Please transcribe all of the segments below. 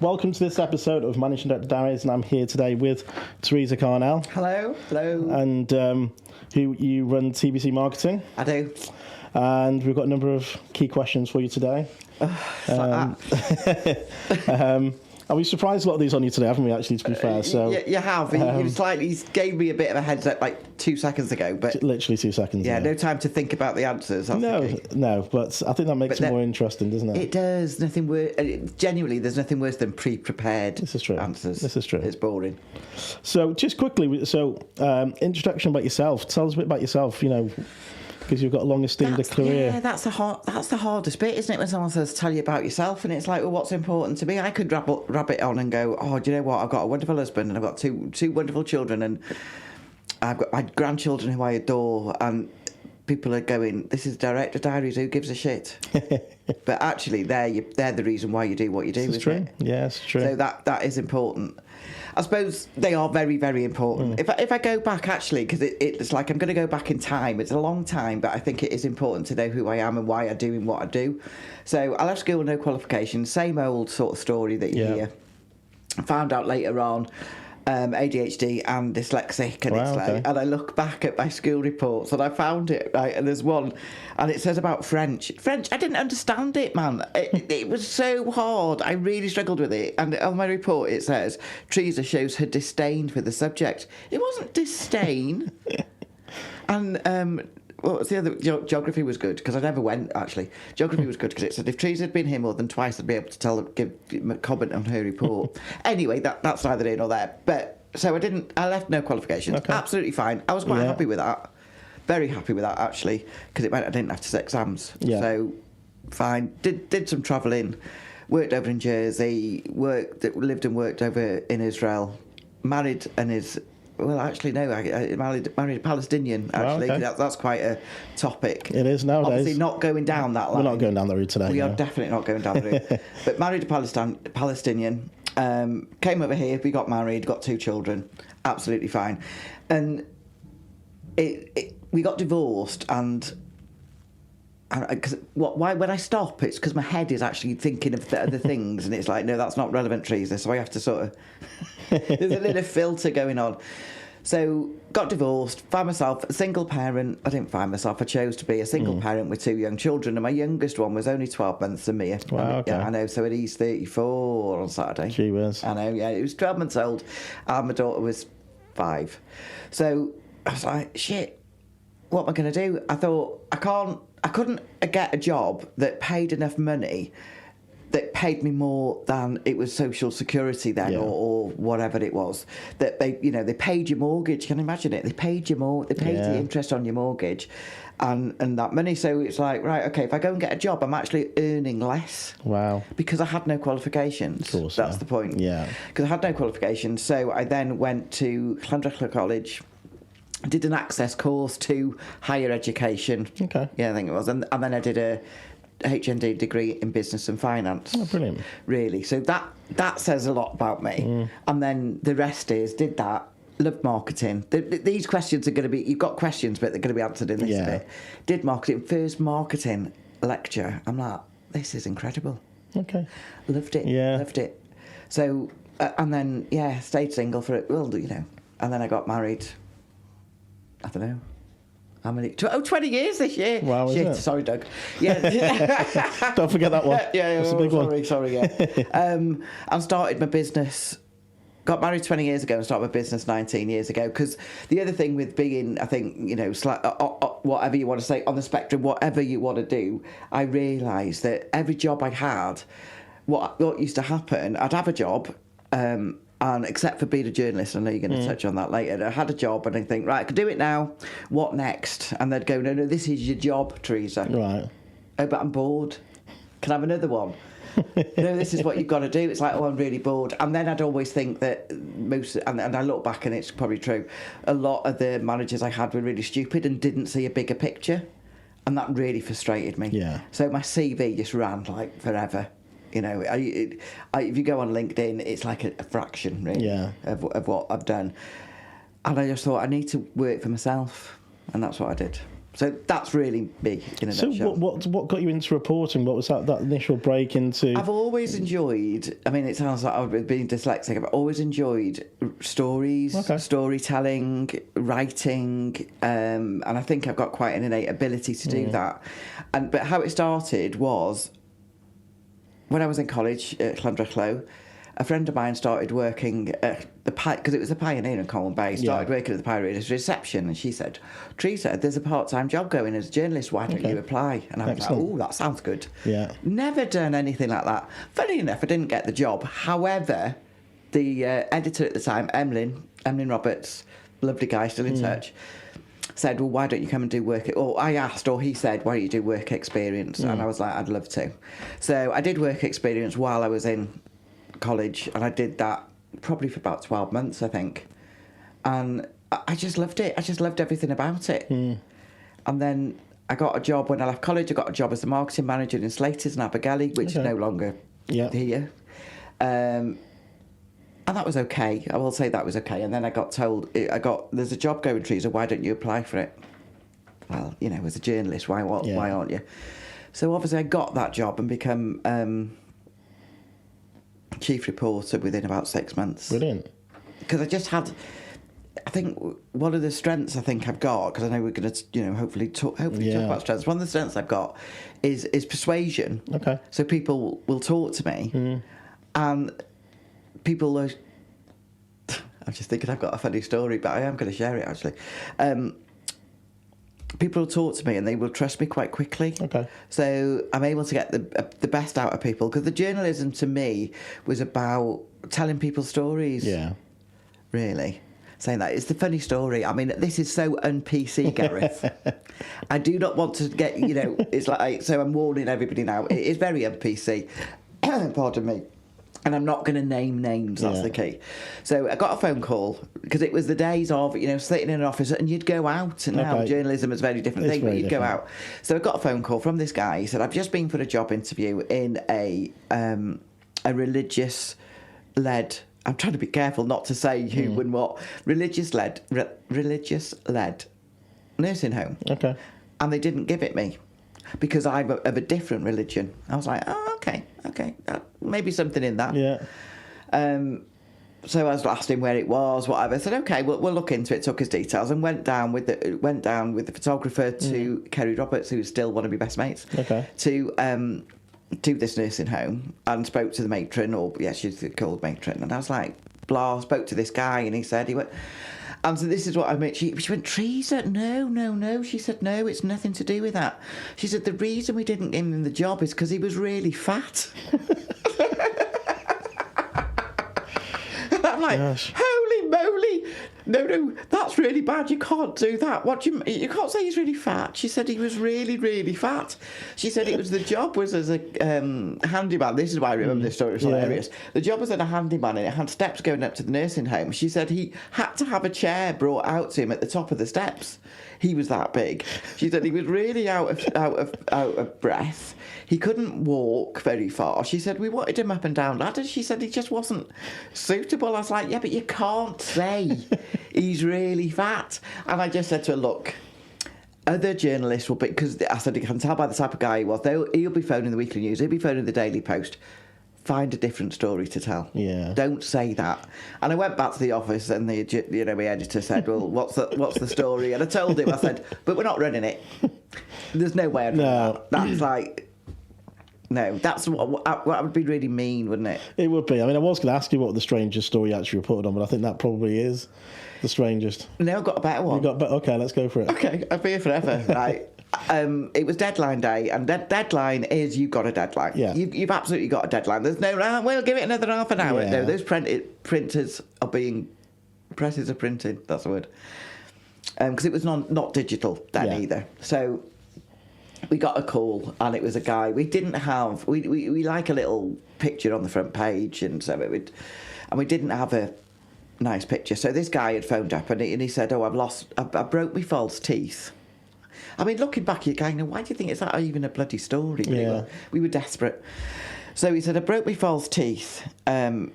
Welcome to this episode of Managing Director Diaries, and I'm here today with Teresa Carnall. Hello. And who you run TBC Marketing. I do. And we've got a number of key questions for you today. And we surprised a lot of these on you today, haven't we, actually, to be fair? So you have. You gave me a bit of a heads up like 2 seconds ago. But literally 2 seconds. Yeah, no time to think about the answers. No, but I think that makes it more interesting, doesn't it? It does. Nothing worse. Genuinely, there's nothing worse than pre-prepared This is true. answers. This is true. It's boring. So just quickly, introduction about yourself. Tell us a bit about yourself, because you've got a long esteemed career. Yeah, that's the hardest bit, isn't it? When someone says, tell you about yourself, and it's like, well, what's important to me? I could wrap it on and go, oh, do you know what? I've got a wonderful husband, and I've got two wonderful children, and I've got my grandchildren who I adore, and people are going, this is Director Diaries, who gives a shit? But actually, they're the reason why you do what you do, isn't it? Yeah, it's true. So that is important. I suppose they are very, very important. If I go back, actually, because it's like I'm going to go back in time. It's a long time, but I think it is important to know who I am and why I'm doing what I do. So I left school, no qualifications, same old sort of story that you hear. I found out later on ADHD and dyslexic, and and I look back at my school reports and I found it, right, and there's one, and it says about French, I didn't understand it, man. It was so hard. I really struggled with it, and on my report it says Teresa shows her disdain for the subject. It wasn't disdain. And what was the other? Geography was good, because I never went, actually. Geography was good because it said if Teresa had been here more than twice, I'd be able to give a comment on her report. Anyway, that's neither here nor there. But so I left no qualifications. Okay. Absolutely fine. I was quite happy with that. Very happy with that, actually, because it meant I didn't have to sit exams. Yeah. So fine. Did some travelling. Worked over in Jersey. Lived and worked over in Israel. Married and is. Well, actually, no. I married a Palestinian. Actually, that's quite a topic. It is nowadays. Obviously, not going down that line. We're not going down that route today. We are definitely not going down the route. But married a Palestinian. Came over here. We got married. Got 2 children. Absolutely fine. And we got divorced. And why when I stop, it's because my head is actually thinking of the other things, and it's like, no, that's not relevant, Teresa. So I have to sort of. There's a little filter going on. So got divorced, found myself a single parent. I didn't find myself. I chose to be a single parent with 2 young children, and my youngest one was only 12 months than me. Wow, okay. Yeah, I know. So he's 34 on Saturday. She was. I know. Yeah, he was 12 months old, and my daughter was 5. So I was like, shit. What am I going to do? I thought I couldn't get a job that paid enough money, that paid me more than it was Social Security then, or whatever it was. That they paid your mortgage. Can you imagine it? They paid the interest on your mortgage, and that money. So it's like, right, okay, if I go and get a job, I'm actually earning less. Wow. Because I had no qualifications. Of course, that's the point. Yeah. Because I had no qualifications, so I then went to Llandrachler College. Did an access course to higher education. Okay. Yeah, I think it was, and then I did a HND degree in business and finance. Oh, brilliant. Really. So that says a lot about me. And then the rest is, did that, loved marketing. These questions are going to be, you've got questions, but they're going to be answered in this bit. Did marketing, first marketing lecture. I'm like, this is incredible. Okay. Loved it. Yeah. Loved it. So, and then, stayed single for it. Well, and then I got married. I don't know. How many? 20 years this year. Wow, shit. Sorry, Doug. Yeah. Don't forget that one. Yeah, that's a big one. Sorry, yeah. I started my business. Got married 20 years ago and started my business 19 years ago. Because the other thing with being, I think, whatever you want to say, on the spectrum, whatever you want to do, I realised that every job I had, what used to happen, I'd have a job, and except for being a journalist, I know you're going to touch on that later, I had a job and I think, right, I can do it now, what next? And they'd go, no, this is your job, Teresa. Right. Oh, but I'm bored. Can I have another one? No, this is what you've got to do. It's like, oh, I'm really bored. And then I'd always think that and I look back and it's probably true, a lot of the managers I had were really stupid and didn't see a bigger picture. And that really frustrated me. Yeah. So my CV just ran like forever. If you go on LinkedIn, it's like a fraction, really, of what I've done. And I just thought, I need to work for myself. And that's what I did. So that's really me in a So nutshell. what got you into reporting? What was that initial break into? I've always enjoyed, I mean, it sounds like I've been dyslexic, I've always enjoyed stories, storytelling, writing, and I think I've got quite an innate ability to do that. But how it started was when I was in college at Llandrillo. A friend of mine started working at because it was the Pioneer in Colwyn Bay, started working at the Pioneer as reception, and she said, Teresa, there's a part-time job going as a journalist, why don't you apply? And I was like, oh, that sounds good. Yeah. Never done anything like that. Funny enough, I didn't get the job. However, the editor at the time, Emlyn Roberts, lovely guy, still in touch, said, well, why don't you come and do work? Or I asked, or he said, why don't you do work experience? And I was like, I'd love to. So I did work experience while I was in college, and I did that probably for about 12 months, I think. And I just loved it. I just loved everything about it. And then I got a job when I left college. I got a job as the marketing manager in Slater's in Abergele, which is no longer here. And that was okay. I will say that was okay. And then I got told, there's a job going, Teresa, why don't you apply for it? Well, you know, as a journalist, why aren't you? So obviously I got that job and become chief reporter within about 6 months. Brilliant. Because I just had, I think one of the strengths I think I've got, because I know we're going to, you know, hopefully talk about strengths. One of the strengths I've got is persuasion. Okay. So people will talk to me, and people are. I'm just thinking I've got a funny story, but I am going to share it actually. People will talk to me and they will trust me quite quickly. Okay. So I'm able to get the best out of people, because the journalism to me was about telling people stories. Yeah. Really. Saying that. It's the funny story. I mean, this is so un-PC, Gareth. I do not want to get, you know, it's like, so I'm warning everybody now. It is very un-PC. Pardon me. And I'm not going to name names, that's the key. So I got a phone call, because it was the days of, you know, sitting in an office, and you'd go out, and now journalism is a very different thing, but you'd go out. So I got a phone call from this guy. He said, I've just been for a job interview in a religious-led, I'm trying to be careful not to say who and what, religious-led nursing home. Okay. And they didn't give it me, because I'm of a different religion. I was like, oh, okay, maybe something in that. Yeah. So I was asked him where it was, whatever. I said, okay, we'll look into it. Took his details and went down with the photographer to Kerry Roberts, who's still one of my best mates. Okay. To this nursing home, and spoke to the matron, she's called matron, and I was like, blah. Spoke to this guy, and he went. And so this is what I meant. She went, Teresa, no. She said, no, it's nothing to do with that. She said, the reason we didn't give him the job is because he was really fat. And I'm like, holy moly. No, that's really bad. You can't do that. You can't say he's really fat. She said he was really, really fat. She said the job was as a handyman. This is why I remember this story. It's hilarious. The job was as a handyman, and it had steps going up to the nursing home. She said he had to have a chair brought out to him at the top of the steps. He was that big. She said he was really out of breath. He couldn't walk very far. She said we wanted him up and down ladders. She said he just wasn't suitable. I was like, yeah, but you can't say he's really fat. And I just said to her, look, other journalists will be, because I said, you can tell by the type of guy he was, he'll be phoning the Weekly News, he'll be phoning the Daily Post. Find a different story to tell. Yeah. Don't say that. And I went back to the office, and my editor said, well, what's the story? And I told him, I said, but we're not running it. There's no way I'd run that. That's like... No, that's what would be really mean, wouldn't it? It would be. I mean, I was going to ask you what the strangest story you actually reported on, but I think that probably is the strangest. No, I've got a better one. Okay, let's go for it. Okay, I'll be here forever, right? It was deadline day, and deadline is you've got a deadline. Yeah. You've absolutely got a deadline. There's no, we'll give it another half an hour. Yeah. No, those presses are printed, that's the word. Because it was not digital then either. So... we got a call, and it was a guy. We didn't have... We like a little picture on the front page, and so we didn't have a nice picture. So this guy had phoned up, and he said, I broke my false teeth. I mean, looking back, you're going, why do you think it's that even a bloody story? Yeah. We were desperate. So he said, I broke my false teeth. And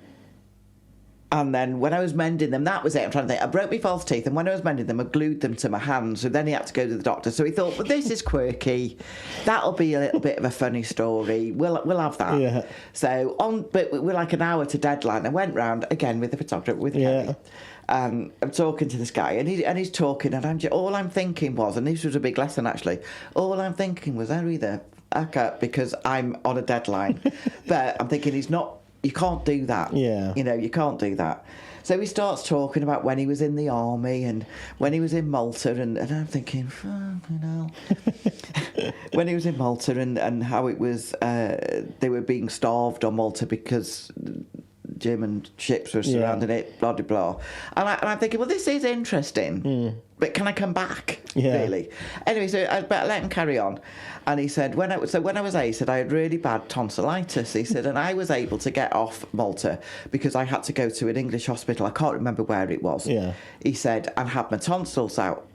And then when I was mending them, that was it. I'm trying to think. I broke my false teeth, and when I was mending them, I glued them to my hands. So then he had to go to the doctor. So he thought, well, this is quirky. That'll be a little bit of a funny story. We'll have that. Yeah. So but we're like an hour to deadline. I went round again with the photographer with Kelly. And I'm talking to this guy, and he's talking, and all I'm thinking was, and this was a big lesson actually. All I'm thinking was, hurry the heck up, because I'm on a deadline. But I'm thinking you can't do that. Yeah. You can't do that. So he starts talking about when he was in the army and when he was in Malta, and I'm thinking, when he was in Malta and how it was, they were being starved on Malta because German ships were surrounding it, blah, blah, blah. And I'm thinking, well, this is interesting, but can I come back, really? Anyway, so I better let him carry on. And he said, when I was 8, he said, I had really bad tonsillitis. He said, and I was able to get off Malta because I had to go to an English hospital. I can't remember where it was. Yeah. He said, and had my tonsils out.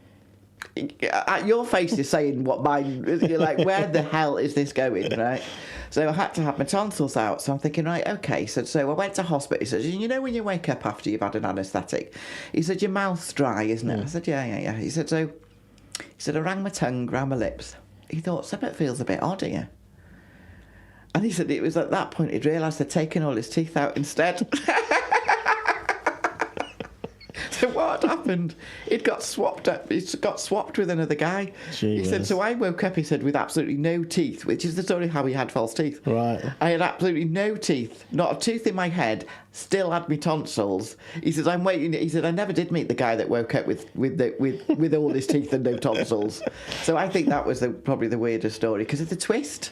Your face is saying what mine. You're like, where the hell is this going, right? So I had to have my tonsils out. So I'm thinking, right, okay. So I went to hospital. He said, you know when you wake up after you've had an anaesthetic? He said, your mouth's dry, isn't it? I said, yeah. He said, I rang my tongue round my lips. He thought, something feels a bit odd here. And he said it was at that point he'd realised they'd taken all his teeth out instead. So what happened? It got swapped up. It got swapped with another guy. He said, so I woke up, he said, with absolutely no teeth, which is the story how he had false teeth. Right. I had absolutely no teeth, not a tooth in my head, still had me tonsils. He says, I'm waiting. He said, I never did meet the guy that woke up with all his teeth and no tonsils. So I think that was probably the weirdest story, because it's a twist.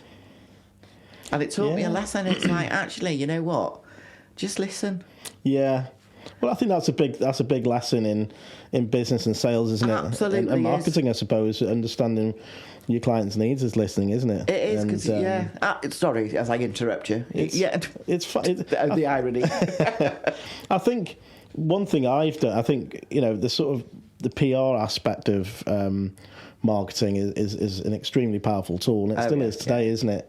And it taught me a lesson. It's like, actually, you know what? Just listen. Yeah. Well, I think that's a big lesson in business and sales, isn't it? Absolutely, and marketing, I suppose. Understanding your client's needs is listening, isn't it? It is, because sorry, as I interrupt you. It's the irony. I think one thing I've done, I think the sort of the PR aspect of marketing is an extremely powerful tool, and it still is today, isn't it?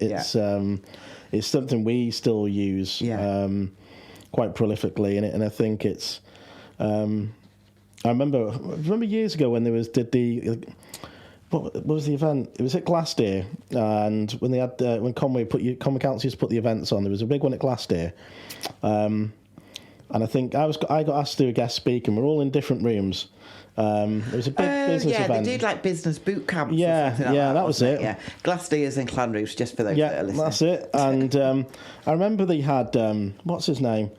It's something we still use. Quite prolifically in it, and I think it's. I remember years ago when there was what was the event? It was at Glasgow, and when they had when Conway Council used to put the events on, there was a big one at Glasgow, and I think I got asked to do a guest speaker, and we're all in different rooms. It was a big business event. Yeah, they did like business boot camps. That was it. Yeah, Glastonbury's in Clanrose, just for those that are listening. That's it. And I remember they had what's his name?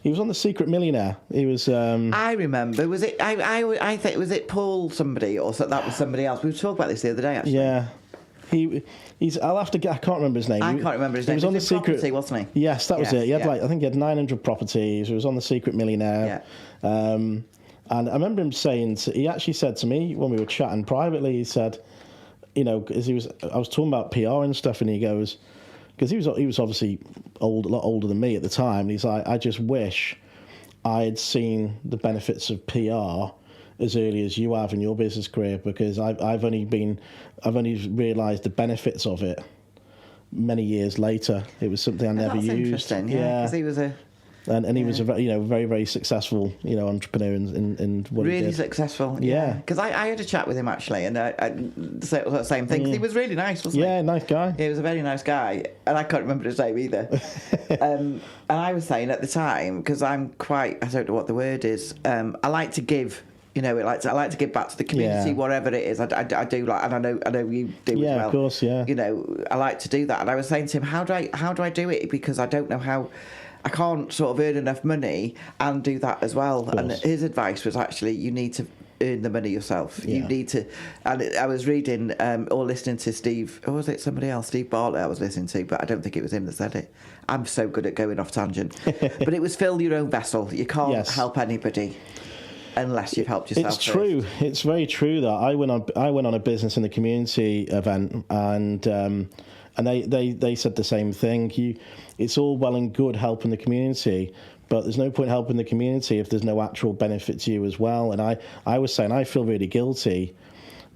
He was on The Secret Millionaire. He was. I remember. Was it? I think was it Paul somebody or so, that was somebody else. We were talking about this the other day. Actually. Yeah. He's. I'll have to get. I can't remember his name. I can't remember his name. He was on The Secret, property, wasn't he? Yes, that was it. He had I think he had 900 properties. He was on The Secret Millionaire. Yeah. And I remember him saying, he actually said to me when we were chatting privately, he said, I was talking about PR and stuff, and he goes, because he was obviously a lot older than me at the time. And he's like, I just wish I had seen the benefits of PR as early as you have in your business career, because I've only realised the benefits of it many years later. It was something I never used. That's interesting, because he was a. And he was a very, very successful entrepreneur in what he did. Really successful, yeah. Because I had a chat with him actually, and I said the same thing. He was really nice, wasn't he? Yeah, nice guy. He was a very nice guy, and I can't remember his name either. And I was saying at the time, because I don't know what the word is. I like to give. I like to give back to the community, whatever it is. I do like, and I know you do as well. Yeah, of course, yeah. I like to do that, and I was saying to him, how do I do it? Because I don't know how. I can't sort of earn enough money and do that as well. And his advice was actually, you need to earn the money yourself. Yeah. You need to. And I was reading or listening to Steve, or was it somebody else? Steve Bartlett I was listening to, but I don't think it was him that said it. I'm so good at going off tangent. But it was fill your own vessel. You can't help anybody unless you've helped yourself. It's true. It's very true that I went on a business in the community event, and they said the same thing. It's all well and good helping the community, but there's no point helping the community if there's no actual benefit to you as well. And I was saying I feel really guilty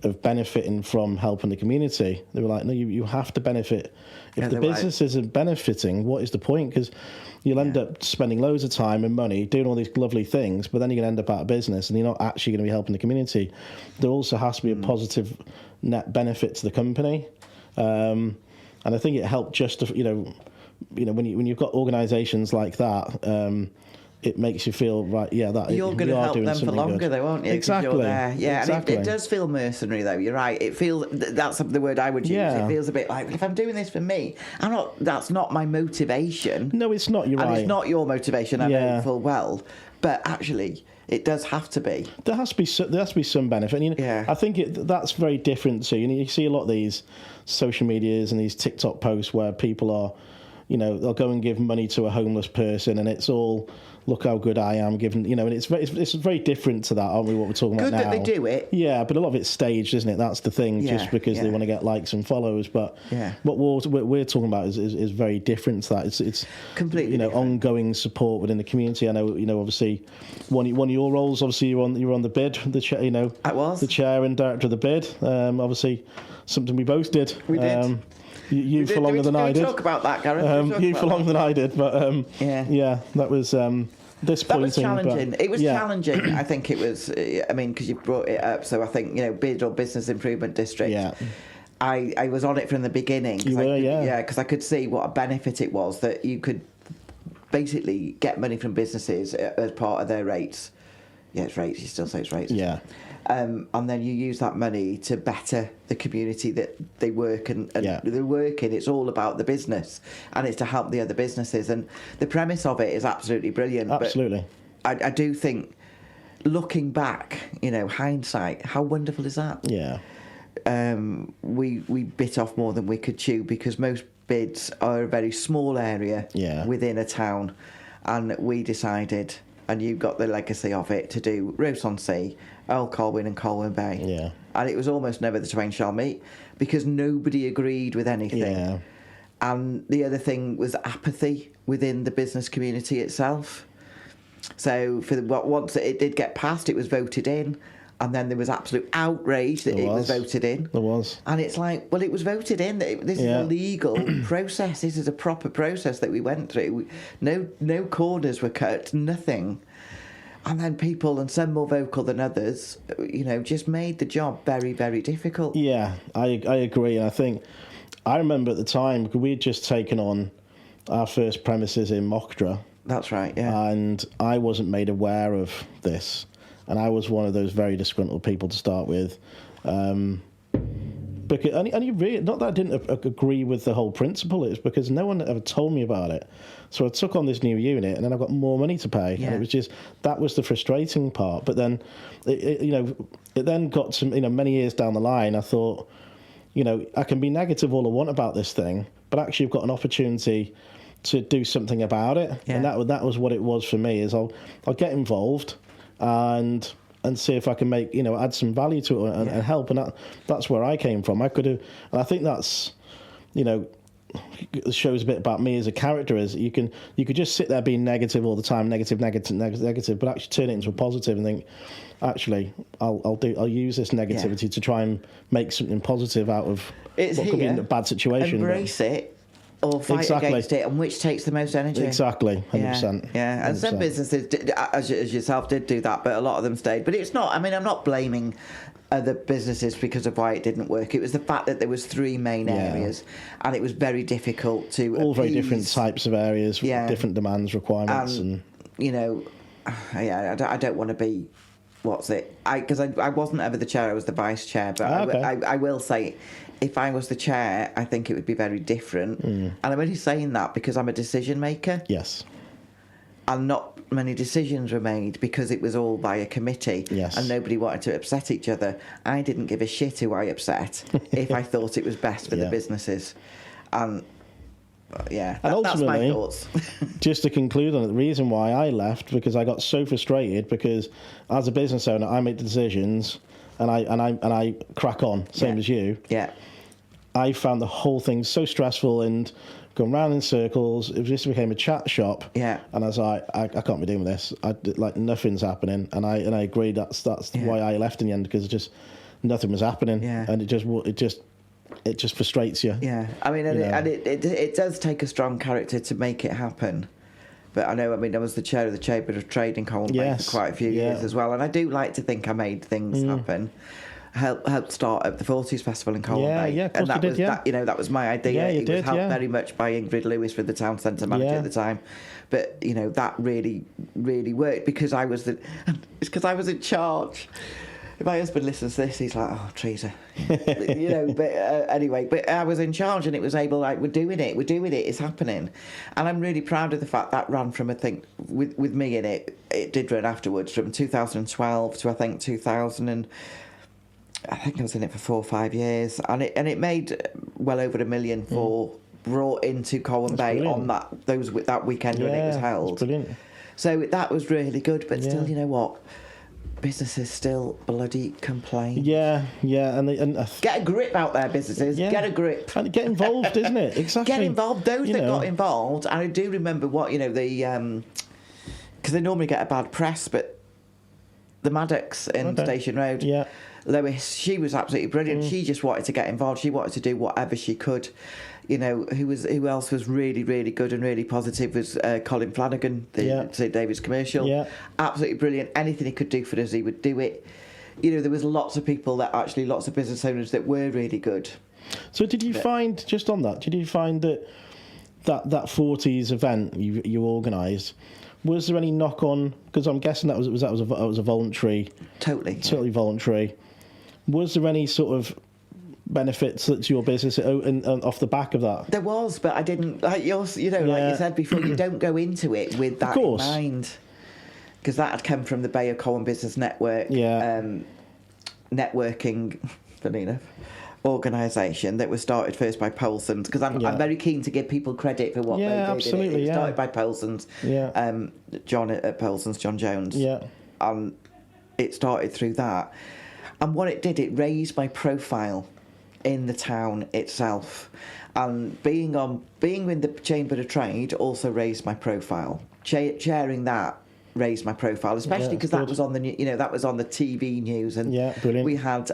of benefiting from helping the community. They were like, no, you have to benefit. If the business isn't benefiting, what is the point? Because you'll end up spending loads of time and money doing all these lovely things, but then you're going to end up out of business and you're not actually going to be helping the community. There also has to be a positive net benefit to the company. And I think it helped just to, when you've got organisations like that, it makes you feel that you're going to help them for longer, though, aren't you? Exactly. You're there. Yeah, exactly. And it does feel mercenary, though. You're right. It feels that's the word I would use. Yeah. It feels a bit like, if I'm doing this for me, that's not my motivation. No, it's not. You're right. And it's not your motivation. I know full well, but actually, it does have to be. There has to be some benefit. And, I think that's very different to you see a lot of these social medias and these TikTok posts where people are, they'll go and give money to a homeless person, and it's all, look how good I am giving, and it's very different to that, aren't we? What we're talking about now. Good that they do it. Yeah, but a lot of it's staged, isn't it? That's the thing, just because they want to get likes and follows. But what we're talking about is very different to that. It's completely ongoing support within the community. I know, obviously, one of your roles, obviously, you're on the bid, I was the chair and director of the bid. Obviously, something we both did. We did. You for longer than I did. Talk about that, Gareth. You for longer than I did, but that was disappointing. That was challenging. But, it was challenging. I think it was. Because you brought it up, so I think bid or business improvement district. Yeah. I was on it from the beginning. You were, because I could see what a benefit it was that you could basically get money from businesses as part of their rates. Yeah, it's rates. You still say it's rates. Yeah. And then you use that money to better the community that they work and they work in. It's all about the business, and it's to help the other businesses. And the premise of it is absolutely brilliant. Absolutely. But I do think, looking back, hindsight, how wonderful is that? Yeah. We bit off more than we could chew, because most bids are a very small area within a town, and we decided, and you got the legacy of it, to do Rows-on-Sea, Earl Colwyn and Colwyn Bay. Yeah. And it was almost never the twain shall meet, because nobody agreed with anything. Yeah. And the other thing was apathy within the business community itself. So once it did get passed, it was voted in, and then there was absolute outrage that it was voted in. There was. And it's like, well, it was voted in. This is a legal process. This is a proper process that we went through. No corners were cut, nothing. And then people, and some more vocal than others, just made the job very, very difficult. Yeah, I agree. And I remember at the time, we had just taken on our first premises in Mockdra. That's right, yeah. And I wasn't made aware of this. And I was one of those very disgruntled people to start with. Because, and you really, not that I didn't agree with the whole principle, it was because no one ever told me about it. So I took on this new unit, and then I got more money to pay. Yeah. And it was just, that was the frustrating part. But then, it then got to, many years down the line, I thought, I can be negative all I want about this thing, but actually I've got an opportunity to do something about it. Yeah. And that was what it was for me, is I'll get involved and see if I can make, add some value to it and help. And that's where I came from. I could have, and I think that's, shows a bit about me as a character. Is you could just sit there being negative all the time, negative, but actually turn it into a positive and think, actually, I'll use this negativity to try and make something positive out of what could be a bad situation. Embrace it. Or fight against it, and which takes the most energy. Exactly, 100%. Yeah, and 100%. Some businesses, as yourself, did do that, but a lot of them stayed. But it's not, I'm not blaming other businesses because of why it didn't work. It was the fact that there was three main areas, and it was very difficult to all very different types of areas, different demands, requirements. I don't want to be, because I wasn't ever the chair, I was the vice chair, but I will say, if I was the chair, I think it would be very different. And I'm only saying that because I'm a decision maker. Yes. And not many decisions were made because it was all by a committee. Yes. And nobody wanted to upset each other. I didn't give a shit who I upset if I thought it was best for the businesses. And that's my thoughts. Just to conclude on it, the reason why I left, because I got so frustrated, because as a business owner, I make the decisions and I crack on, same as you. Yeah. I found the whole thing so stressful and going round in circles. It just became a chat shop. Yeah. And I was like, I can't be doing this. Nothing's happening. And I agree that's why I left in the end, because just nothing was happening. Yeah. And it just frustrates you. Yeah, I mean, it does take a strong character to make it happen. But I was the chair of the Chamber of Trade in Colwyn Bay for quite a few years as well, and I do like to think I made things happen. Helped start up the 40s Festival in Colwyn Bay. Yeah, of course you did, that was my idea. Yeah, it was helped very much by Ingrid Lewis with the town centre manager at the time. But that really, really worked because I was in charge. If my husband listens to this, he's like, "Oh, Teresa," But anyway, but I was in charge, and it was able, like, we're doing it, it's happening, and I'm really proud of the fact that ran from, I think, with me in it, it did run afterwards from 2012 to I think 2000, and I think I was in it for 4 or 5 years, and it made well over $1 million brought into Colwyn Bay brilliant. on that weekend when it was held. That's brilliant. So that was really good, but still, you know what? Businesses still bloody complain. Yeah, and get a grip out there, businesses. Yeah. Get a grip. And get involved, isn't it? Exactly. Get involved. Those that got involved, and I do remember what because they normally get a bad press, but the Maddox in Station Road, Lois, she was absolutely brilliant. She just wanted to get involved. She wanted to do whatever she could. Who else was really, really good and really positive was Colin Flanagan, the St David's commercial. Yeah. Absolutely brilliant. Anything he could do for us, he would do it. There was lots of people lots of business owners that were really good. So did you find, just on that, that 40s event you organised, was there any knock on? Because I'm guessing that was a voluntary, totally voluntary. Was there any sort of benefits to your business off the back of that? There was, but I didn't. Like you said before, you don't go into it with that in mind, because that had come from the Bay of Colwyn Business Network, networking, funny enough, organisation that was started first by Polson's, because I'm very keen to give people credit for what they did. Absolutely, it started by Polson's, John at Polson's, John Jones, and it started through that. And what it did, it raised my profile in the town itself, and being in the Chamber of Trade also raised my profile. Chairing that raised my profile, especially because that was on the that was on the TV news, and we had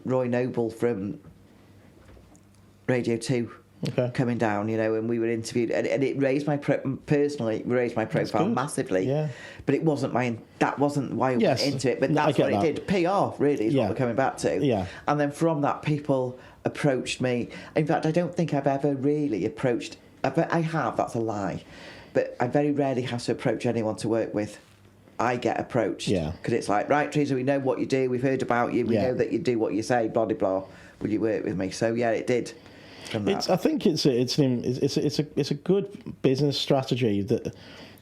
Roy Noble from Radio 2 coming down, and we were interviewed, and it raised my profile massively. Yeah. But it wasn't that wasn't why I went into it, but that's what it did. PR really is what we're coming back to. Yeah. And then from that, people approached me. In fact, I don't think I've ever really approached. I have. That's a lie. But I very rarely have to approach anyone to work with. I get approached. Yeah. Because it's like, right, Teresa, we know what you do. We've heard about you. We know that you do what you say. Blah blah blah. Will you work with me? So yeah, it did. I think it's a good business strategy that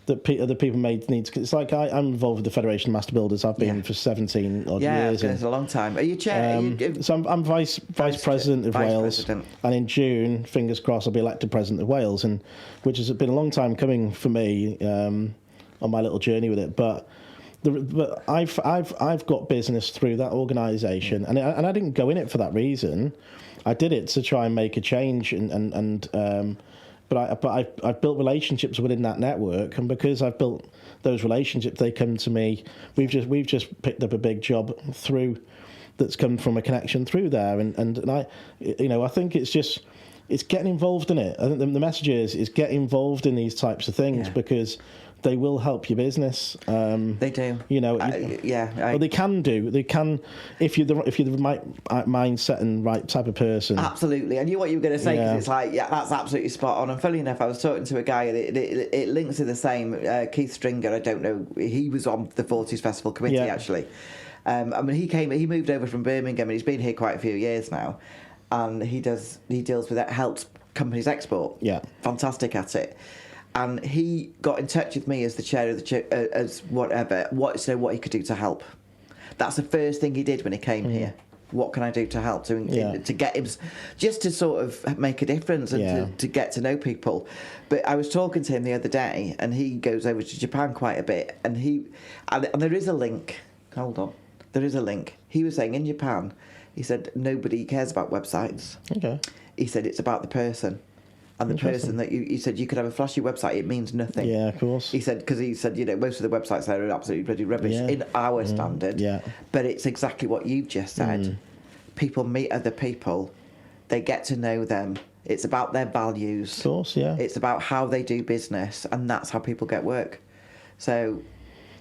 other people may need. It's like I'm involved with the Federation of Master Builders. I've been for 17 odd years. Yeah, it's a long time. Are you chair? So I'm vice president of Wales, and in June, fingers crossed, I'll be elected president of Wales, and which has been a long time coming for me on my little journey with it. But I've got business through that organisation, and I didn't go in it for that reason. I did it to try and make a change, but I've built relationships within that network, and because I've built those relationships, they come to me. We've just picked up a big job that's come from a connection through there, and I think it's getting involved in it. I think the message is get involved in these types of things because they will help your business. They do. Well, they can do. They can if you're the right mindset and right type of person. Absolutely. I knew what you were going to say because it's like, that's absolutely spot on. And funny enough, I was talking to a guy, and it links to the same. Keith Stringer. I don't know. He was on the 40s Festival Committee actually. He moved over from Birmingham, and he's been here quite a few years now. And he deals with that, helps companies export. Yeah, fantastic at it. And he got in touch with me as the chair of what he could do to help. That's the first thing he did when he came here. What can I do to help to get him, just to sort of make a difference and to get to know people. But I was talking to him the other day, and he goes over to Japan quite a bit, and there is a link. Hold on, there is a link. He was saying in Japan, he said nobody cares about websites. Okay. He said it's about the person. And the person that he said you could have a flashy website, it means nothing. Yeah, of course. He said because most of the websites there are absolutely bloody rubbish in our standard. Yeah. But it's exactly what you've just said. people meet other people, they get to know them. It's about their values. Of course, yeah. It's about how they do business, and that's how people get work. So...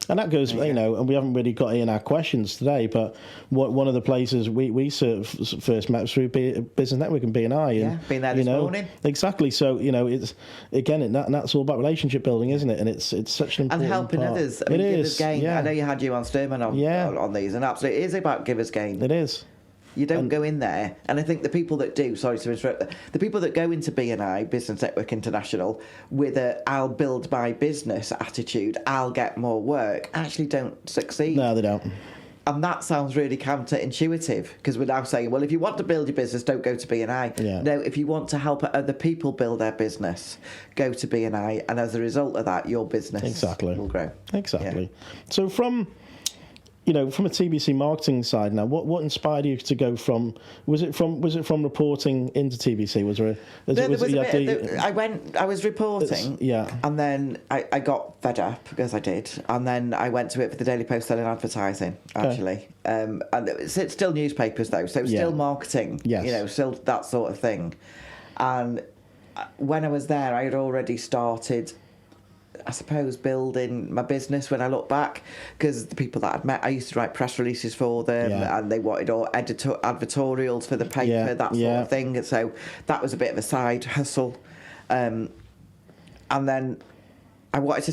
And that goes, you know, and we haven't really got in our questions today, but one of the places we sort of first met was through Business Network and B&I. Yeah, been there this morning. Exactly. So, you know, it's, again, that's all about relationship building, isn't it? And it's such an important and helping part. others. I mean, givers gain. Yeah. I know you had you on Sturman on these, and absolutely it is about givers gain. It is. You don't go in there, and I think the people that do, sorry to interrupt, the people that go into B&I, Business Network International, with a I'll build my business attitude, I'll get more work, actually don't succeed. No, they don't. And that sounds really counterintuitive, because we're now saying, well, if you want to build your business, don't go to B&I. Yeah. No, if you want to help other people build their business, go to B&I, and as a result of that, your business will grow. Exactly. Yeah. So from a TBC marketing side now, what inspired you to go from? Was it from reporting into TBC? Was there? I was reporting, and then I got fed up, because I did, and then I went to it for the Daily Post selling advertising actually, and it's still newspapers though, so still marketing, still that sort of thing. And when I was there, I had already started, I suppose, building my business when I look back, because the people that I'd met, I used to write press releases for them, and they wanted all advertorials for the paper, that sort of thing. And so that was a bit of a side hustle. And then I wanted to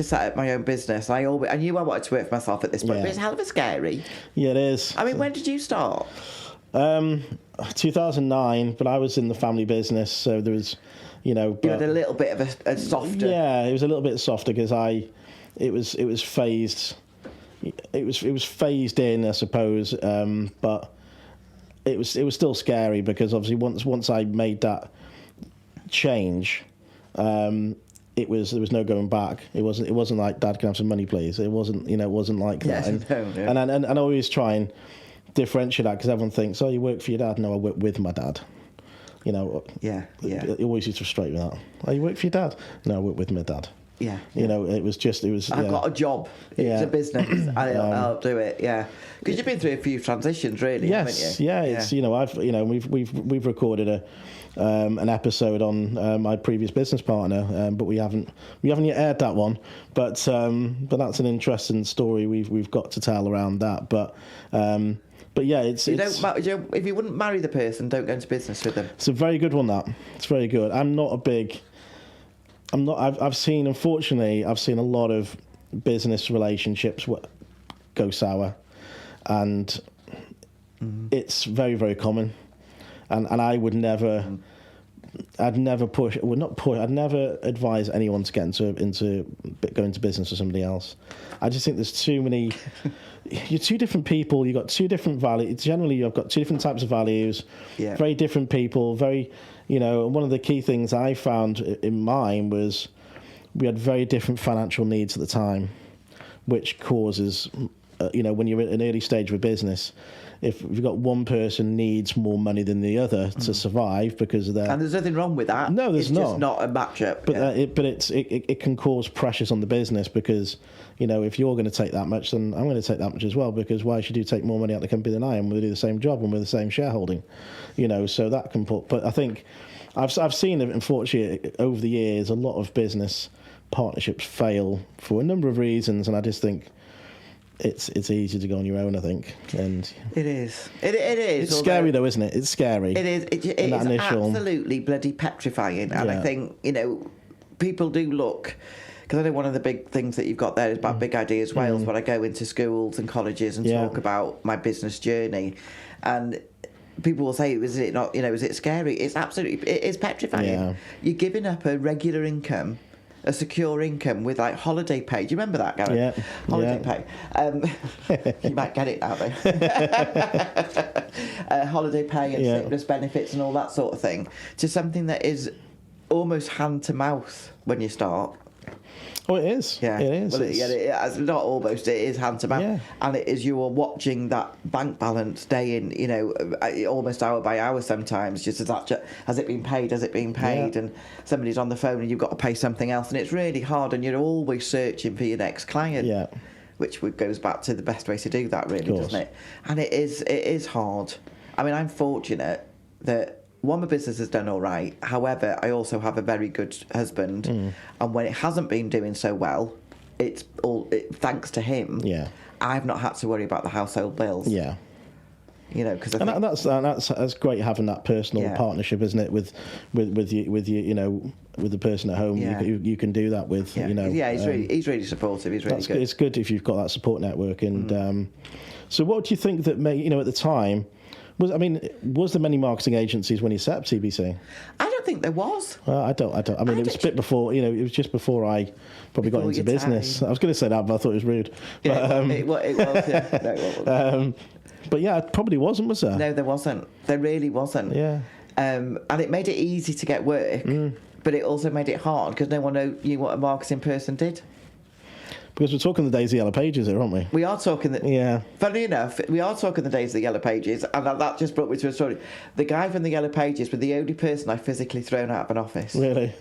set up my own business. I knew I wanted to work for myself at this point, but it's hell of a scary. Yeah, it is. I mean, when did you start? 2009, but I was in the family business, so there was, you had a little bit of a softer. Yeah, it was a little bit softer, because it was phased. It was phased in, I suppose, but it was still scary, because obviously once I made that change, there was no going back. It wasn't like, Dad, can I have some money, please? It wasn't like that. And I always try and differentiate that, because everyone thinks, oh, you work for your dad. No, I work with my dad. It always used to frustrate me that. Oh, you work for your dad? No, I work with my dad. It was. I've got a job. It's a business. I'll do it. Yeah, because you've been through a few transitions, really. Yes. Haven't you? Yeah. It's we've recorded an episode on my previous business partner, but we haven't yet aired that one. But that's an interesting story we've got to tell around that. But yeah, if you wouldn't marry the person, don't go into business with them. It's a very good one. It's very good. I've seen a lot of business relationships go sour, and it's very, very common. And I would never, I'd never advise anyone to get into go into business with somebody else. I just think there's too many. You're two different people. You've got two different values. Generally, you've got two different types of values. Yeah. Very different people. Very, one of the key things I found in mine was we had very different financial needs at the time, which causes, when you're at an early stage of a business, if you've got one person needs more money than the other to survive because of their... And there's nothing wrong with that. No, there's not. It's just not a match-up. But it can cause pressures on the business, because, if you're going to take that much, then I'm going to take that much as well, because why should you take more money out of the company than I am? We do the same job and we're the same shareholding, so that can put... But I think I've seen, unfortunately, over the years, a lot of business partnerships fail for a number of reasons, and I just think... It's easy to go on your own, I think, and it is. It is. It's scary though, isn't it? It's scary. It is. It is absolutely bloody petrifying, and I think people do look, because I know one of the big things that you've got there is about Big Ideas Wales, when I go into schools and colleges and talk about my business journey, and people will say, "Is it not? Is it scary?" It's absolutely. It is petrifying. Yeah. You're giving up a regular income, a secure income with like holiday pay. Do you remember that, Gareth? Yeah. Holiday pay. You might get it now, though. Holiday pay and sickness benefits and all that sort of thing, to something that is almost hand to mouth when you start. Oh, it is. Yeah, it is. Well, it's not almost. It is hand to mouth, and it is. You are watching that bank balance day in. Almost hour by hour sometimes. Just has it been paid? Has it been paid? And somebody's on the phone, and you've got to pay something else, and it's really hard. And you're always searching for your next client. Yeah. which goes back to the best way to do that, really, doesn't it? And it is hard. I mean, I'm fortunate that, one, my business has done all right. However, I also have a very good husband. And when it hasn't been doing so well, it's all thanks to him. Yeah. I've not had to worry about the household bills. Yeah. You know, because that's great having that personal partnership, isn't it? With you, you know, with the person at home, you can do that with. You know, he's really supportive. He's really good. It's good if you've got that support network. And so, what do you think that you know, at the time? Was there many marketing agencies when you set up TBC? I don't think there was. I don't. I mean, it was a bit before. You know, it was just before I probably got into business. I was going to say that, but I thought it was rude. Yeah, but, it was. Yeah. No, it wasn't. But yeah, it probably wasn't, was there? No, there wasn't. There really wasn't. Yeah. And it made it easy to get work, but it also made it hard because no one knew what a marketing person did. Because we're talking the days of the Yellow Pages here, aren't we? We are talking funny enough, we are talking the days of the Yellow Pages, and that just brought me to a story. The guy from the Yellow Pages was the only person I physically thrown out of an office. Really?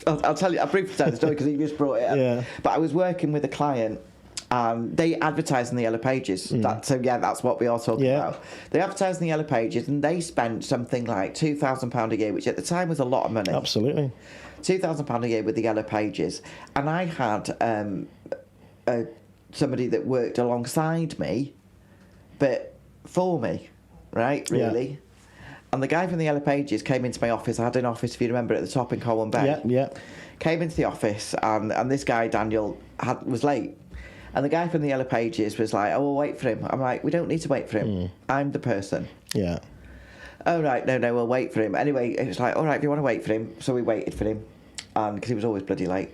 I'll tell you, I'll briefly tell the story because he just brought it up. Yeah. But I was working with a client. They advertised in the Yellow Pages. That's what we are talking about. They advertised in the Yellow Pages, and they spent something like £2,000 a year, which at the time was a lot of money. Absolutely. £2,000 a year with the Yellow Pages, and I had somebody that worked alongside me, but for me, right? Really. Yeah. And the guy from the Yellow Pages came into my office. I had an office, if you remember, at the top in Colwyn Bay. Yeah. Came into the office, and this guy Daniel was late. And the guy from the Yellow Pages was like, "Oh, we'll wait for him." I'm like, "We don't need to wait for him. I'm the person." Yeah. Oh, right, no, we'll wait for him. Anyway, it was like, all right, if you want to wait for him. So we waited for him, because he was always bloody late.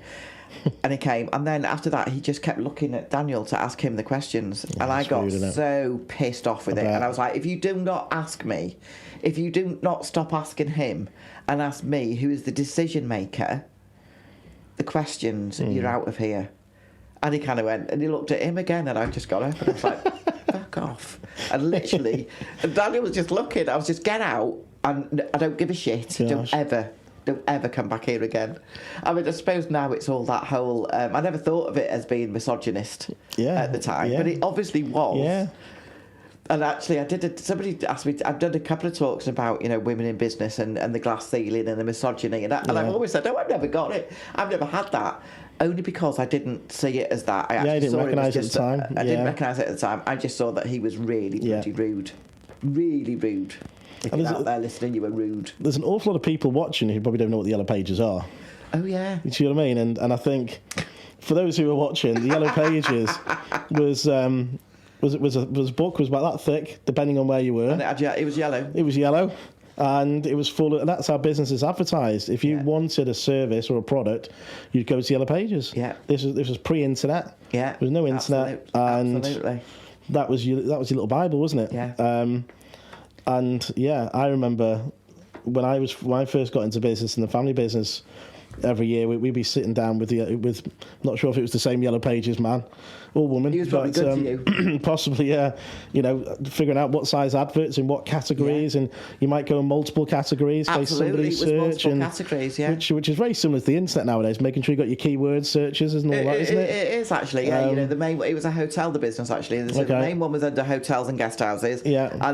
And he came. And then after that, he just kept looking at Daniel to ask him the questions. Yeah, and I got so pissed off with it. And I was like, if you do not ask me, if you do not stop asking him and ask me, who is the decision maker, the questions, you're out of here. And he kind of went, and he looked at him again, and I just got up, and I was like, fuck off. And literally, and Daniel was just looking. I was just, get out, and I don't give a shit. Gosh. Don't ever come back here again. I mean, I suppose now it's all that whole, I never thought of it as being misogynist at the time, but it obviously was. Yeah. And actually, somebody asked me, I've done a couple of talks about, you know, women in business and the glass ceiling and the misogyny, and I've always said, no, I've never got it. I've never had that. Only because I didn't see it as that. I didn't recognise it at the time. I didn't recognise it at the time. I just saw that he was really bloody rude. Really rude. If you're out there listening, you were rude. There's an awful lot of people watching who probably don't know what the Yellow Pages are. Oh, yeah. You see what I mean? And I think, for those who are watching, the Yellow Pages was a book, was about that thick, depending on where you were. And it was yellow. It was yellow. And it was full of, and that's how business is advertised. If you wanted a service or a product, you'd go to Yellow Pages. Yeah. This was pre-internet. Yeah. There was no internet. Absolutely. That was your little Bible, wasn't it? Yeah. And yeah, I remember when I first got into business, in the family business, every year we'd be sitting down with not sure if it was the same Yellow Pages man or woman. He was probably good to you. Possibly, yeah. You know, figuring out what size adverts in what categories, and you might go in multiple categories. Absolutely, it was multiple categories, yeah. Which is very similar to the internet nowadays, making sure you got your keyword searches and all that, isn't it? It is actually, yeah. You know, it was a hotel, the business actually. The main one was under hotels and guest houses,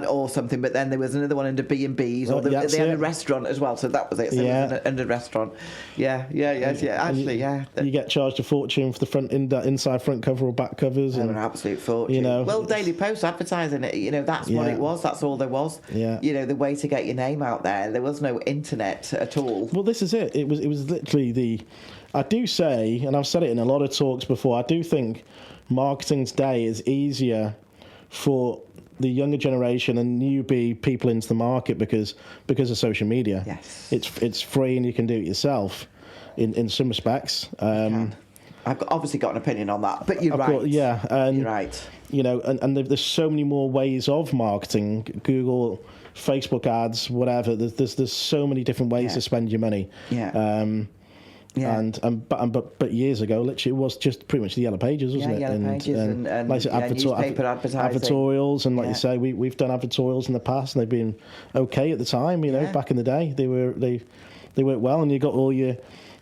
or something. But then there was another one under B&Bs, or they had a restaurant as well. So that was it. So it was under restaurant. Yeah. Actually, you get charged a fortune for the inside front cover or back covers. An absolute fortune. You know, well, Daily Post advertising it. You know, that's what it was. That's all there was. Yeah. You know, the way to get your name out there. There was no internet at all. Well, this is it. It was literally I do say, and I've said it in a lot of talks before, I do think marketing today is easier for the younger generation and newbie people into the market because of social media. Yes. It's free and you can do it yourself in some respects. I've obviously got an opinion on that, but you're right. You're right. You know, and there's so many more ways of marketing. Google, Facebook ads, whatever. There's so many different ways to spend your money. Yeah. But years ago, literally, it was just pretty much the Yellow Pages, wasn't it? Yellow Pages and like newspaper advertising. Advertorials, and like you say, we've done advertorials in the past, and they've been okay at the time. You know, back in the day, they worked well, and you got all your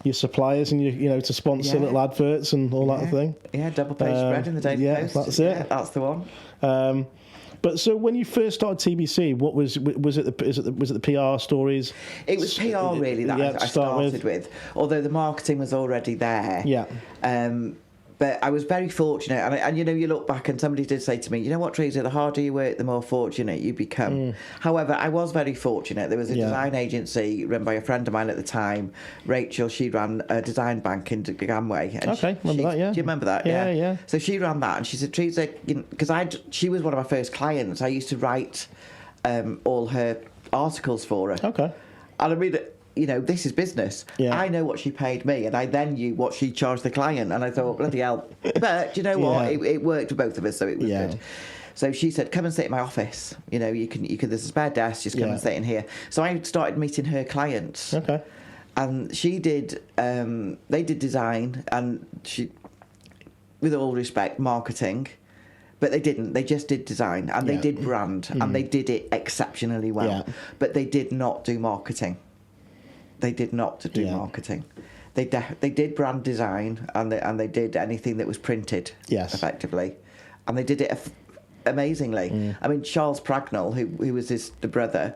your suppliers and to sponsor little adverts and all that thing. Yeah, double page spread in the Daily Post. That's it. Yeah, that's the one. But so when you first started TBC, what was it the PR stories? It was PR really that I started with. Although the marketing was already there. Yeah. But I was very fortunate, and you look back, and somebody did say to me, you know what, Teresa, the harder you work, the more fortunate you become. However, I was very fortunate. There was a design agency run by a friend of mine at the time, Rachel. She ran a design bank in Gamway. And remember that? Yeah. Do you remember that? Yeah. So she ran that, and she said, Teresa, because she was one of my first clients. I used to write all her articles for her. Okay. And I mean, this is business. Yeah. I know what she paid me, and I then knew what she charged the client, and I thought, bloody hell. But you know what? It worked for both of us, so it was good. So she said, come and sit in my office. You can. There's a spare desk. Just come and sit in here. So I started meeting her clients. Okay. And she did. They did design, and she, with all respect, marketing. But they didn't. They just did design, and they did brand, and they did it exceptionally well. Yeah. But they did not do marketing. They did not do marketing. They did brand design, and they did anything that was printed effectively, and they did it amazingly. I mean, Charles Pragnell, who was the brother,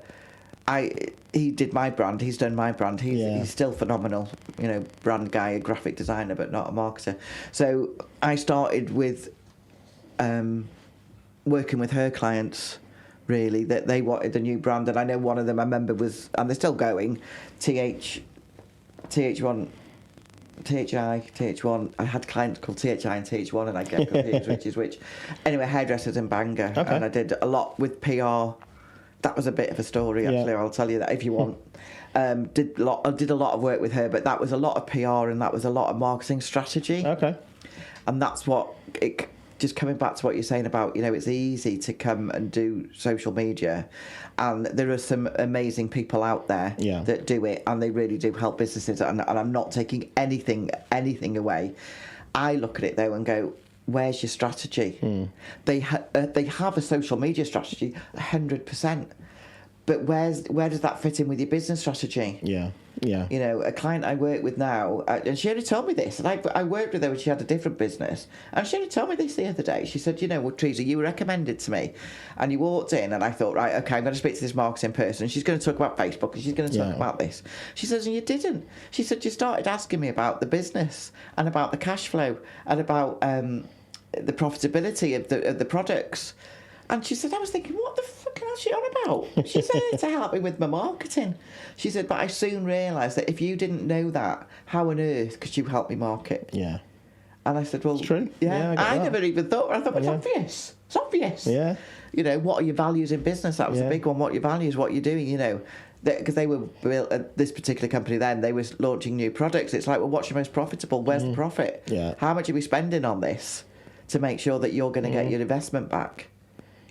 he did my brand. He's done my brand. He's still phenomenal. Brand guy, a graphic designer, but not a marketer. So I started with working with her clients. Really, that they wanted a new brand, and I know one of them I remember was, and they're still going, TH1. I had clients called THI and TH1, and I get confused which is which. Anyway, hairdressers in Bangor, and I did a lot with PR. That was a bit of a story, actually. I'll tell you that if you want. I did a lot of work with her, but that was a lot of PR, and that was a lot of marketing strategy. Okay. And that's what it. Just coming back to what you're saying about, it's easy to come and do social media, and there are some amazing people out there that do it, and they really do help businesses, and I'm not taking anything away. I look at it though and go, where's your strategy? They have a social media strategy, 100%, but where does that fit in with your business strategy? Yeah. A client I work with now, and she only told me this, and I worked with her when she had a different business, and she only told me this the other day. She said, Teresa, you were recommended to me, and you walked in, and I thought, right, okay, I'm going to speak to this marketing person. She's going to talk about Facebook, and she's going to talk about this. She says, and you didn't. She said, you started asking me about the business, and about the cash flow, and about the profitability of the products. And she said, I was thinking, what the fucking hell is she on about? She said, to help me with my marketing. She said, but I soon realised that if you didn't know that, how on earth could you help me market? Yeah. And I said, well, it's true. Yeah, I never even thought. I thought, it's obvious. It's obvious. Yeah. What are your values in business? That was a big one. What are your values? What you're doing, because they were built at this particular company then, they were launching new products. It's like, well, what's your most profitable? Where's the profit? Yeah. How much are we spending on this to make sure that you're going to get your investment back?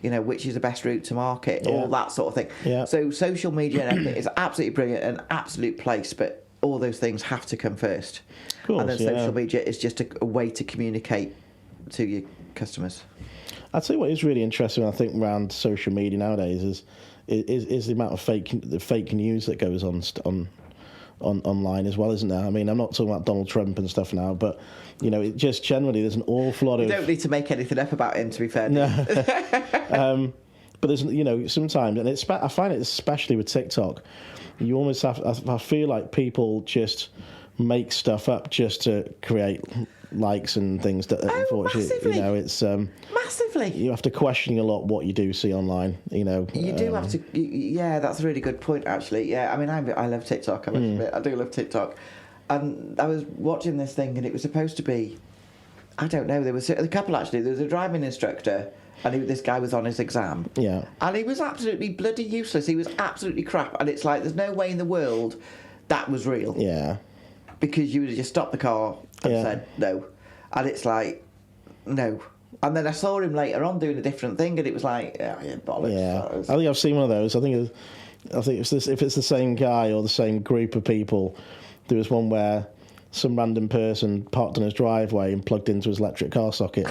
Which is the best route to market, all that sort of thing. Yeah. So social media and everything is absolutely brilliant, an absolute place, but all those things have to come first. Of course, and then social media is just a way to communicate to your customers. I'd say what is really interesting, I think, around social media nowadays is the amount of fake news that goes on online as well, isn't there? I mean, I'm not talking about Donald Trump and stuff now, but it just generally there's an awful lot of. You don't need to make anything up about him, to be fair. No. But there's sometimes, and I find it especially with TikTok, you almost have. I feel like people just make stuff up just to create likes and things that unfortunately massively. It's massively. You have to question a lot what you do see online. You do have to. Yeah, that's a really good point, actually. Yeah, I mean, I love TikTok. I must admit, I do love TikTok. And I was watching this thing, and it was supposed to be. I don't know. There was a couple actually. There was a driving instructor. And this guy was on his exam. Yeah. And he was absolutely bloody useless. He was absolutely crap. And it's like, there's no way in the world that was real. Yeah. Because you would have just stopped the car and said no. And it's like, no. And then I saw him later on doing a different thing, and it was like, bollocks. Yeah. I think I've seen one of those. I think if it's the same guy or the same group of people, there was one where some random person parked on his driveway and plugged into his electric car socket.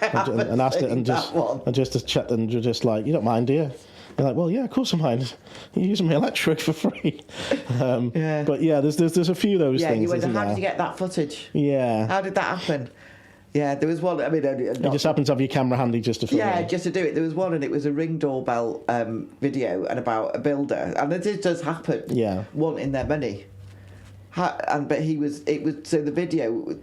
and asked it, and just to chat, and just like, you don't mind, do you? You're like, well, yeah, of course I mind. You're using my electric for free. But yeah, there's a few of those things. You wonder, isn't how there? did you get that footage? Yeah. How did that happen? Yeah, there was one. I mean, You just happen to have your camera handy just to film. yeah, it. just to do it. There was one, and it was a Ring doorbell video, and about a builder, and it does happen. Yeah. Wanting their money, but it was so the video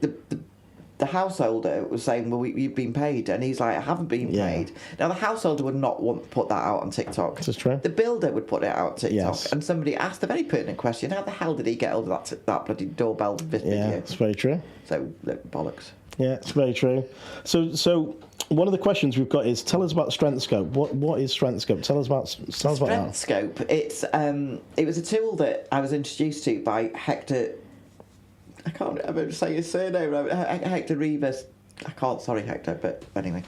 the householder was saying, well, you've been paid, and he's like, I haven't been paid. Now the householder would not want to put that out on TikTok. This is true. The builder would put it out on TikTok, Yes. and somebody asked a very pertinent question: how the hell did he get hold of that bloody doorbell video? Yeah, it's very true. So bollocks. Yeah, it's very true. So one of the questions we've got is, tell us about Strength Scope. What is Strength Scope? Tell us about Strength that. Scope. It's it was a tool that I was introduced to by Hector. I can't remember say his surname. Hector Rivas. I can't. Sorry, Hector. But anyway,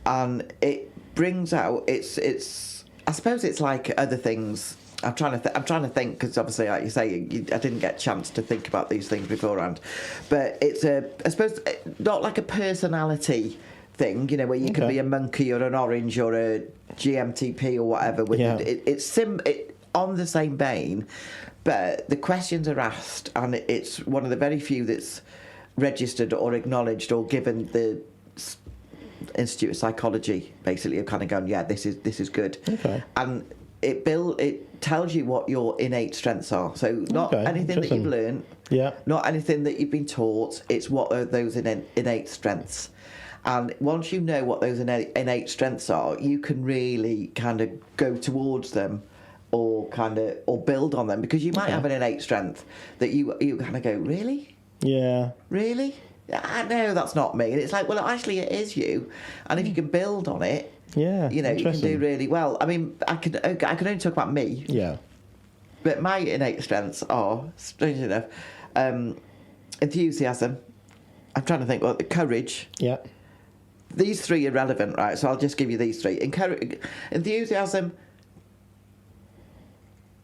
and it brings out. It's. I suppose it's like other things. I'm trying to think because obviously, like you say, I didn't get a chance to think about these things beforehand. But it's I suppose not like a personality thing, you know, where you can be a monkey or an orange or a GMTP or whatever. It's on the same vein, but the questions are asked, and it's one of the very few that's registered or acknowledged or given the Institute of Psychology, basically, of kind of going, yeah, this is good. Okay. And it tells you what your innate strengths are. So not anything that you've learned, not anything that you've been taught. It's what are those innate strengths. And once you know what those innate strengths are, you can really kind of go towards them or build on them, because you might have an innate strength that you kind of go, really? Yeah. Really? I know that's not me. And it's like, well, actually it is you. And if you can build on it, you know, you can do really well. I mean, I can only talk about me. Yeah. But my innate strengths are, strangely enough, enthusiasm. I'm trying to think, well, courage. Yeah. These three are relevant, right? So I'll just give you these three. Enthusiasm,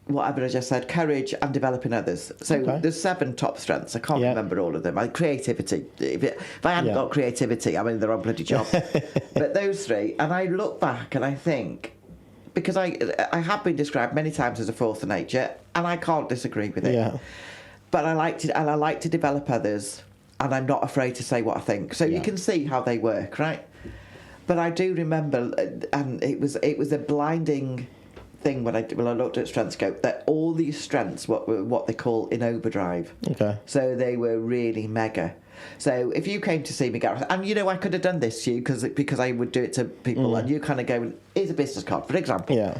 whatever I just said, courage, and developing others. So there's 7 top strengths. I can't remember all of them. Creativity. If I hadn't got creativity, I'm in the wrong bloody job. But those 3, and I look back and I think, because I have been described many times as a force of nature, and I can't disagree with it. Yeah. But I like to develop others, and I'm not afraid to say what I think. So you can see how they work, right? But I do remember, and it was a blinding thing when I looked at Strength Scope, that all these strengths were what they call in overdrive. Okay. So they were really mega. So if you came to see me, Gareth, and you know I could have done this to you because I would do it to people, and you kind of go, here's a business card, for example. Yeah.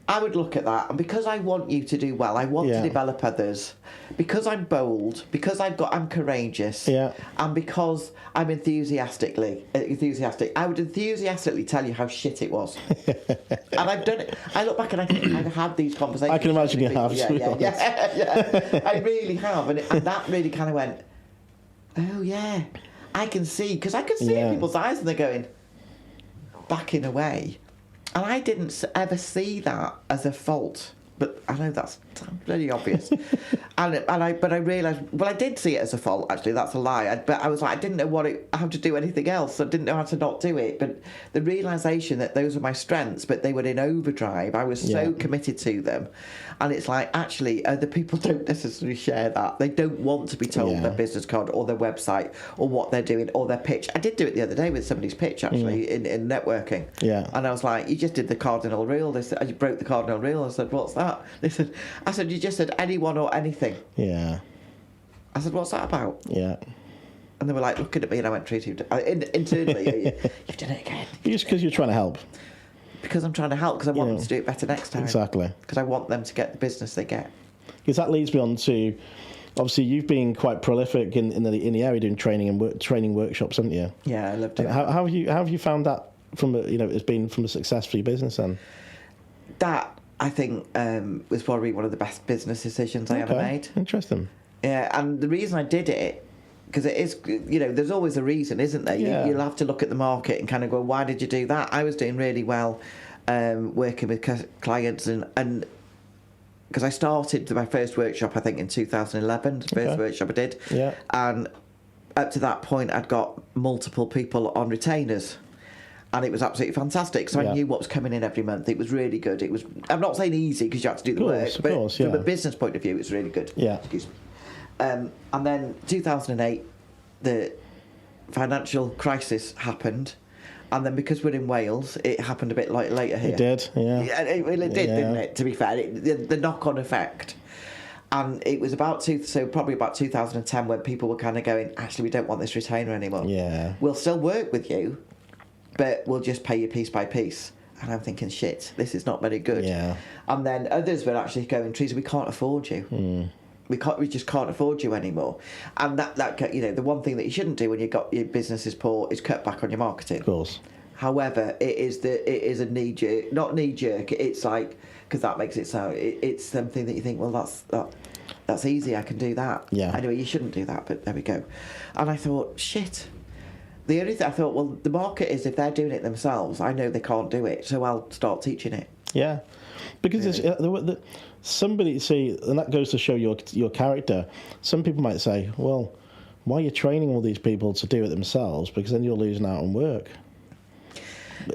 I would look at that, and because I want you to do well, I want to develop others, because I'm bold, because I'm courageous, and because I'm enthusiastic, I would enthusiastically tell you how shit it was. And I've done it. I look back and I think I've had these conversations. I can imagine you have. Yeah. I really have, and that really kind of went, oh yeah, I can see, because I can see in people's eyes, and they're going, backing away. And I didn't ever see that as a fault, but I know that's really obvious. But I realised, well, I did see it as a fault. Actually, that's a lie. But I was like, I didn't know how to do anything else. I didn't know how to not do it. But the realisation that those were my strengths, but they were in overdrive. I was so committed to them, and it's like, actually, other people don't necessarily share that. They don't want to be told their business card or their website or what they're doing or their pitch. I did do it the other day with somebody's pitch, actually, in networking. Yeah. And I was like, you just did the cardinal rule. They said, you broke the cardinal rule. I said, what's that? I said, you just said anyone or anything. Yeah. I said, what's that about? Yeah. And they were like looking at me, and I went, Teresa, internally, you've done it again. Just because you're trying to help. Because I'm trying to help, because I want them to do it better next time. Exactly. Because I want them to get the business they get. Because that leads me on to, obviously, you've been quite prolific in the area doing training and training workshops, haven't you? Yeah, I love doing that. How have you found that it's been from a success for your business then? That, I think, was probably one of the best business decisions I ever made. Interesting. Yeah, and the reason I did it, because it is, there's always a reason, isn't there? Yeah. You'll have to look at the market and kind of go, why did you do that? I was doing really well working with clients, and because I started my first workshop, I think, in 2011, the first workshop I did. Yeah. And up to that point, I'd got multiple people on retainers. And it was absolutely fantastic. So I knew what was coming in every month. It was really good. It was. I'm not saying easy because you had to do the work, but from a business point of view, it was really good. Yeah. Excuse me. And then 2008, the financial crisis happened. And then because we're in Wales, it happened a bit later here. It did, yeah. It did, didn't it, to be fair? The knock-on effect. And it was probably about 2010 when people were kind of going, actually, we don't want this retainer anymore. Yeah. We'll still work with you, but we'll just pay you piece by piece. And I'm thinking, shit, this is not very good. Yeah. And then others were actually going, Teresa, we can't afford you. We just can't afford you anymore. And that the one thing that you shouldn't do when you've got your business is poor is cut back on your marketing. Of course. However, it is a knee jerk, not knee jerk. It's like, because that makes it sound, it's something that you think, well, that's easy. I can do that. Yeah. Anyway, you shouldn't do that, but there we go. And I thought, shit. The only thing I thought, well, the market is if they're doing it themselves, I know they can't do it, so I'll start teaching it. Yeah, because somebody and that goes to show your character. Some people might say, well, why are you training all these people to do it themselves? Because then you're losing out on work.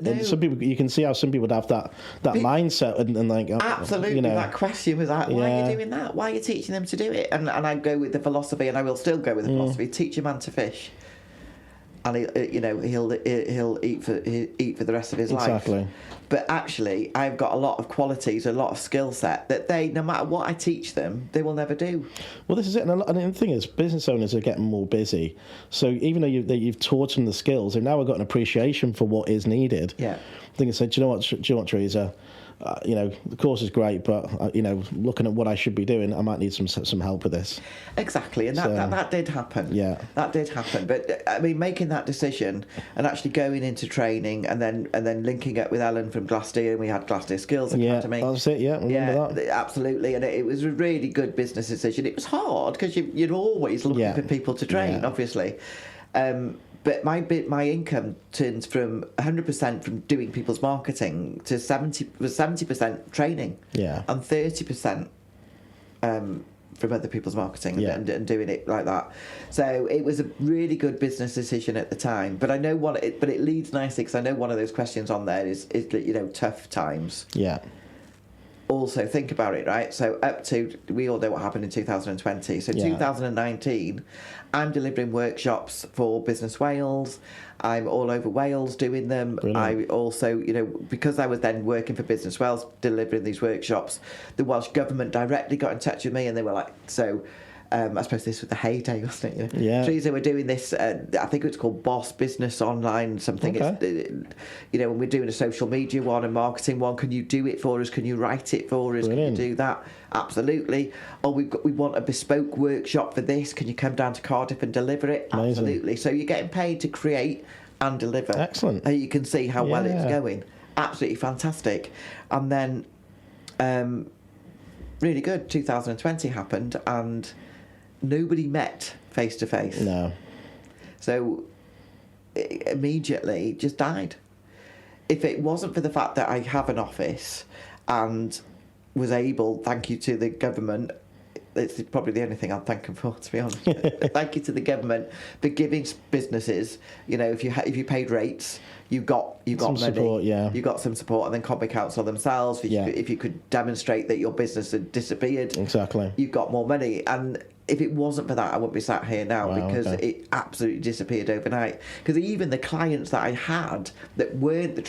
No. And some people, you can see how some people would have that mindset and like, absolutely, that question was like, why are you doing that? Why are you teaching them to do it? And I go with the philosophy, and I will still go with the philosophy: teach a man to fish, and he'll eat for the rest of his life. Exactly. But actually, I've got a lot of qualities, a lot of skill set that they, no matter what I teach them, they will never do. Well, this is it. And the thing is, business owners are getting more busy. So even though you've taught them the skills, they've now got an appreciation for what is needed. Yeah. I think I said, do you know what, Teresa? The course is great, but looking at what I should be doing, I might need some help with this. Exactly, and that did happen. Yeah, that did happen. But I mean, making that decision and actually going into training, and then linking up with Ellen from Glassdoor, and we had Glassdoor Skills Academy. Yeah, that's it. Yeah, remember that. Absolutely, and it was a really good business decision. It was hard because you're always looking for people to train, obviously. But my income turned from 100% from doing people's marketing to 70% training, and 30% from other people's marketing, and doing it like that. So it was a really good business decision at the time. But I know but it leads nicely because I know one of those questions on there is tough times. Yeah. Also, think about it, right? So we all know what happened in 2020. So 2019, I'm delivering workshops for Business Wales. I'm all over Wales doing them. Brilliant. I also, because I was then working for Business Wales, delivering these workshops, the Welsh Government directly got in touch with me, and they were like, I suppose this was the heyday, wasn't it? Yeah. Teresa, we're doing this, I think it's called Boss Business Online something. Okay. When we're doing a social media one, a marketing one, can you do it for us? Can you write it for us? Brilliant. Can you do that? Absolutely. Oh, we want a bespoke workshop for this. Can you come down to Cardiff and deliver it? Amazing. Absolutely. So you're getting paid to create and deliver. Excellent. And you can see how well it's going. Absolutely fantastic. And then, really good, 2020 happened, and nobody met face to face. No. So it immediately just died. If it wasn't for the fact that I have an office and was able, thank you to the government, it's probably the only thing I'm thanking for, to be honest. Thank you to the government for giving businesses, if you paid rates, you got some money, support, you got some support, and then Combi Council themselves, if you could demonstrate that your business had disappeared, exactly, you got more money. And if it wasn't for that, I wouldn't be sat here now, because it absolutely disappeared overnight. Because even the clients that I had that weren't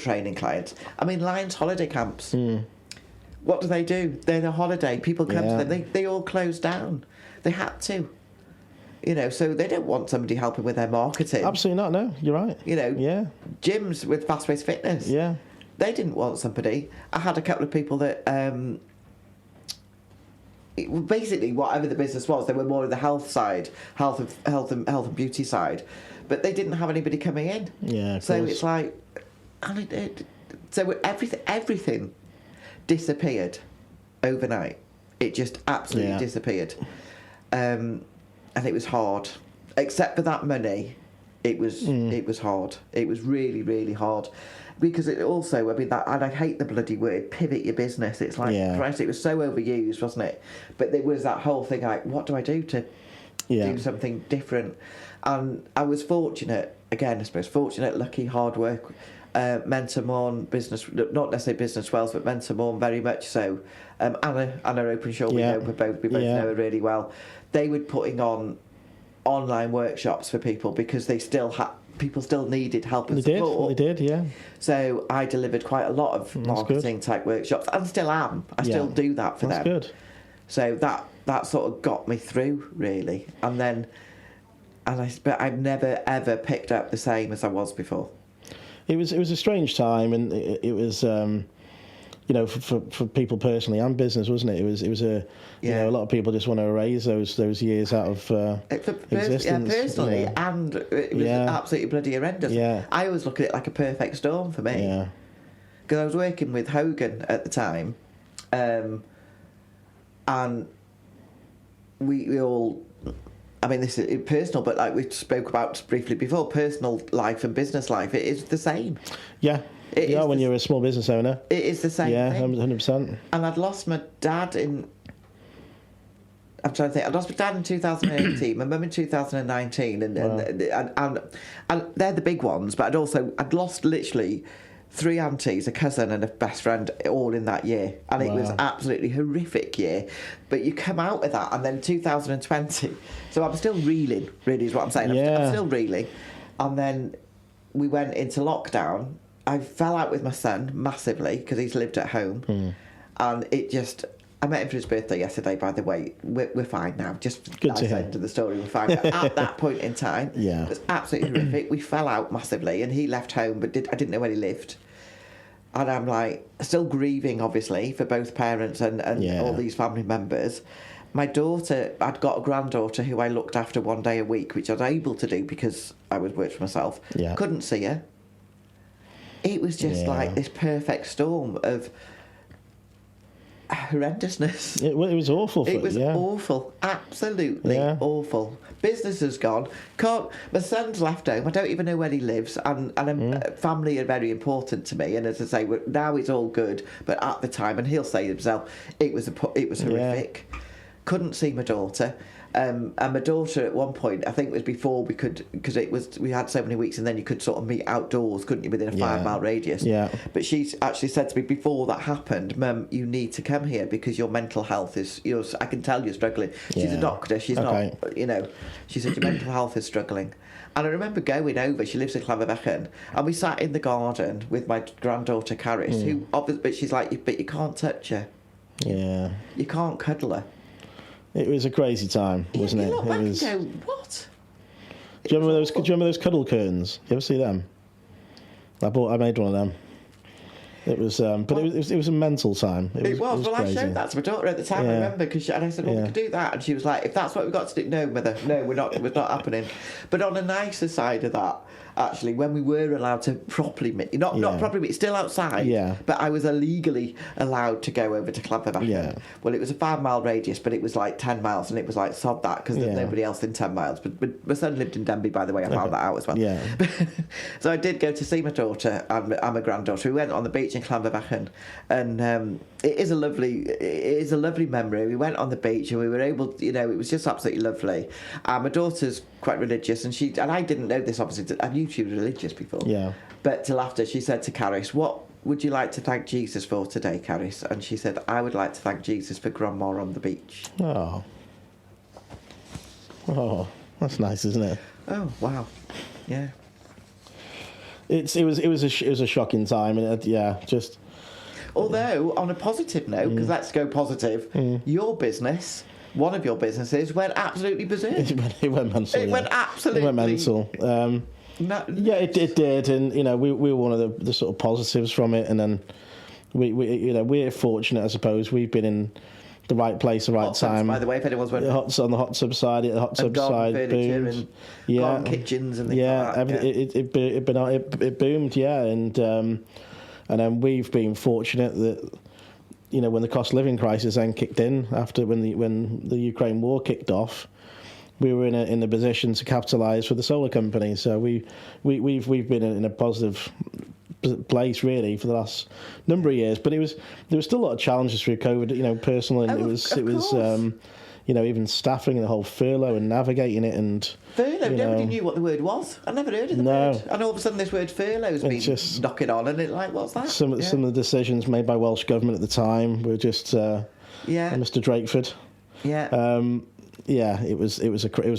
training clients, I mean, Lions holiday camps. What do? They're the holiday. People come to them. They all closed down. They had to. So they don't want somebody helping with their marketing. Absolutely not. No, you're right. Gyms with fast-paced fitness. Yeah. They didn't want somebody. I had a couple of people that basically whatever the business was, they were more of the health side, health and beauty side, but they didn't have anybody coming in. Yeah. Of so course. it's like, so everything disappeared overnight. It just absolutely disappeared, and it was hard. Except for that money, it was hard. It was really, really hard, because it also, and I hate the bloody word pivot your business. It's like, Christ, it was so overused, wasn't it? But there was that whole thing like, what do I do to do something different. And I was fortunate, again, I suppose, lucky, hard work, mentor Morn, business, not necessarily business wealth, but mentor Morn very much so. Anna Openshaw, we both know her really well. They were putting on online workshops for people because they still people still needed help and support. They did, yeah. So I delivered quite a lot of marketing type workshops, and still am. I still do that for them. That's good. So that sort of got me through, really. But I've never ever picked up the same as I was before. It was a strange time, and it was for people personally and business, wasn't it? It was a a lot of people just want to erase those years out of existence. Yeah, personally, and it was absolutely bloody horrendous. Yeah. I always look at it like a perfect storm for me. Yeah. Because I was working with Hogan at the time, and we all. I mean, this is personal, but like we spoke about briefly before, personal life and business life, it is the same. Yeah. When you're a small business owner. It is the same thing. 100%. And I'd lost my dad in... I'm trying to think. I lost my dad in 2018, my mum in 2019, and they're the big ones, but I'd lost literally 3 aunties, a cousin and a best friend all in that year, and it was absolutely horrific year. But you come out of that, and then 2020, so I'm still reeling, really is what I'm saying. I'm still reeling. And then we went into lockdown. I fell out with my son massively because he's lived at home, and it just... I met him for his birthday yesterday, by the way. We're fine now. Just good to hear. End of the story. We're fine. At that point in time, it was absolutely horrific. We fell out massively, and he left home, but I didn't know where he lived. And I'm like, still grieving, obviously, for both parents and all these family members. My daughter, I'd got a granddaughter who I looked after 1 day a week, which I was able to do because I was worked for myself. Yeah. Couldn't see her. It was just like this perfect storm of horrendousness. It was awful. It was awful, absolutely awful. Business has gone. My son's left home. I don't even know where he lives, and family are very important to me. And as I say, now it's all good, but at the time, and he'll say himself, it was horrific. Couldn't see my daughter. And my daughter at one point, I think it was before we could, because we had so many weeks, and then you could sort of meet outdoors, couldn't you, within a 5-mile radius? Yeah. But she's actually said to me before that happened, Mum, you need to come here because your mental health is I can tell you're struggling. She's a doctor. She's not. She said your mental health is struggling. And I remember going over. She lives in Llanfairpwllgwyngyll, and we sat in the garden with my granddaughter Caris, who obviously, but she's like, but you can't touch her. Yeah. You can't cuddle her. It was a crazy time, wasn't it? You look back and go, what? Do you remember those cuddle curtains? You ever see them? I made one of them. It was, but it was a mental time. It was. Well, I showed that to my daughter at the time. I remember and I said, "Well, we could do that," and she was like, "If that's what we've got to do, no, mother, no, we're not. It's not happening." But on a nicer side of that, actually, when we were allowed to properly meet, not properly meet, still outside. Yeah. But I was illegally allowed to go over to Llanfairpwllgwyngyll. Yeah. Well, it was a 5-mile radius, but it was like 10 miles, and it was like sod that because there's nobody else in 10 miles. But my son lived in Denby, by the way. I found that out as well. Yeah. So I did go to see my daughter and my granddaughter. We went on the beach in Llanfairpwllgwyngyll, and it is a lovely memory. We went on the beach and we were able to, it was just absolutely lovely. My daughter's quite religious, and I didn't know this, obviously. I knew she was religious before. Yeah. But till after, she said to Caris, "What would you like to thank Jesus for today, Caris?" And she said, "I would like to thank Jesus for Grandma on the beach." Oh, that's nice, isn't it? Oh, wow. Yeah. It was a shocking time, and just. Although on a positive note, because let's go positive, your business. One of your businesses went absolutely berserk. It went mental. It went absolutely. It went mental. It did, and we were one of the sort of positives from it, and then we're fortunate, I suppose. We've been in the right place, the right hot time. Tubs, by the way, if anyone's wondering, on the hot tub side, boomed. And kitchens and things like that. It boomed, and then we've been fortunate that. When the cost of living crisis then kicked in after when the Ukraine war kicked off, we were in a position to capitalise for the solar company. So we've been in a positive place really for the last number of years. But there was still a lot of challenges through COVID. Personal, and even staffing and the whole furlough and navigating it and furlough. Nobody knew what the word was. I never heard of the word. And all of a sudden, this word furlough's been just knocking on, and it's like, what's that? Some of the decisions made by Welsh government at the time were just Mr. Drakeford. Yeah. It was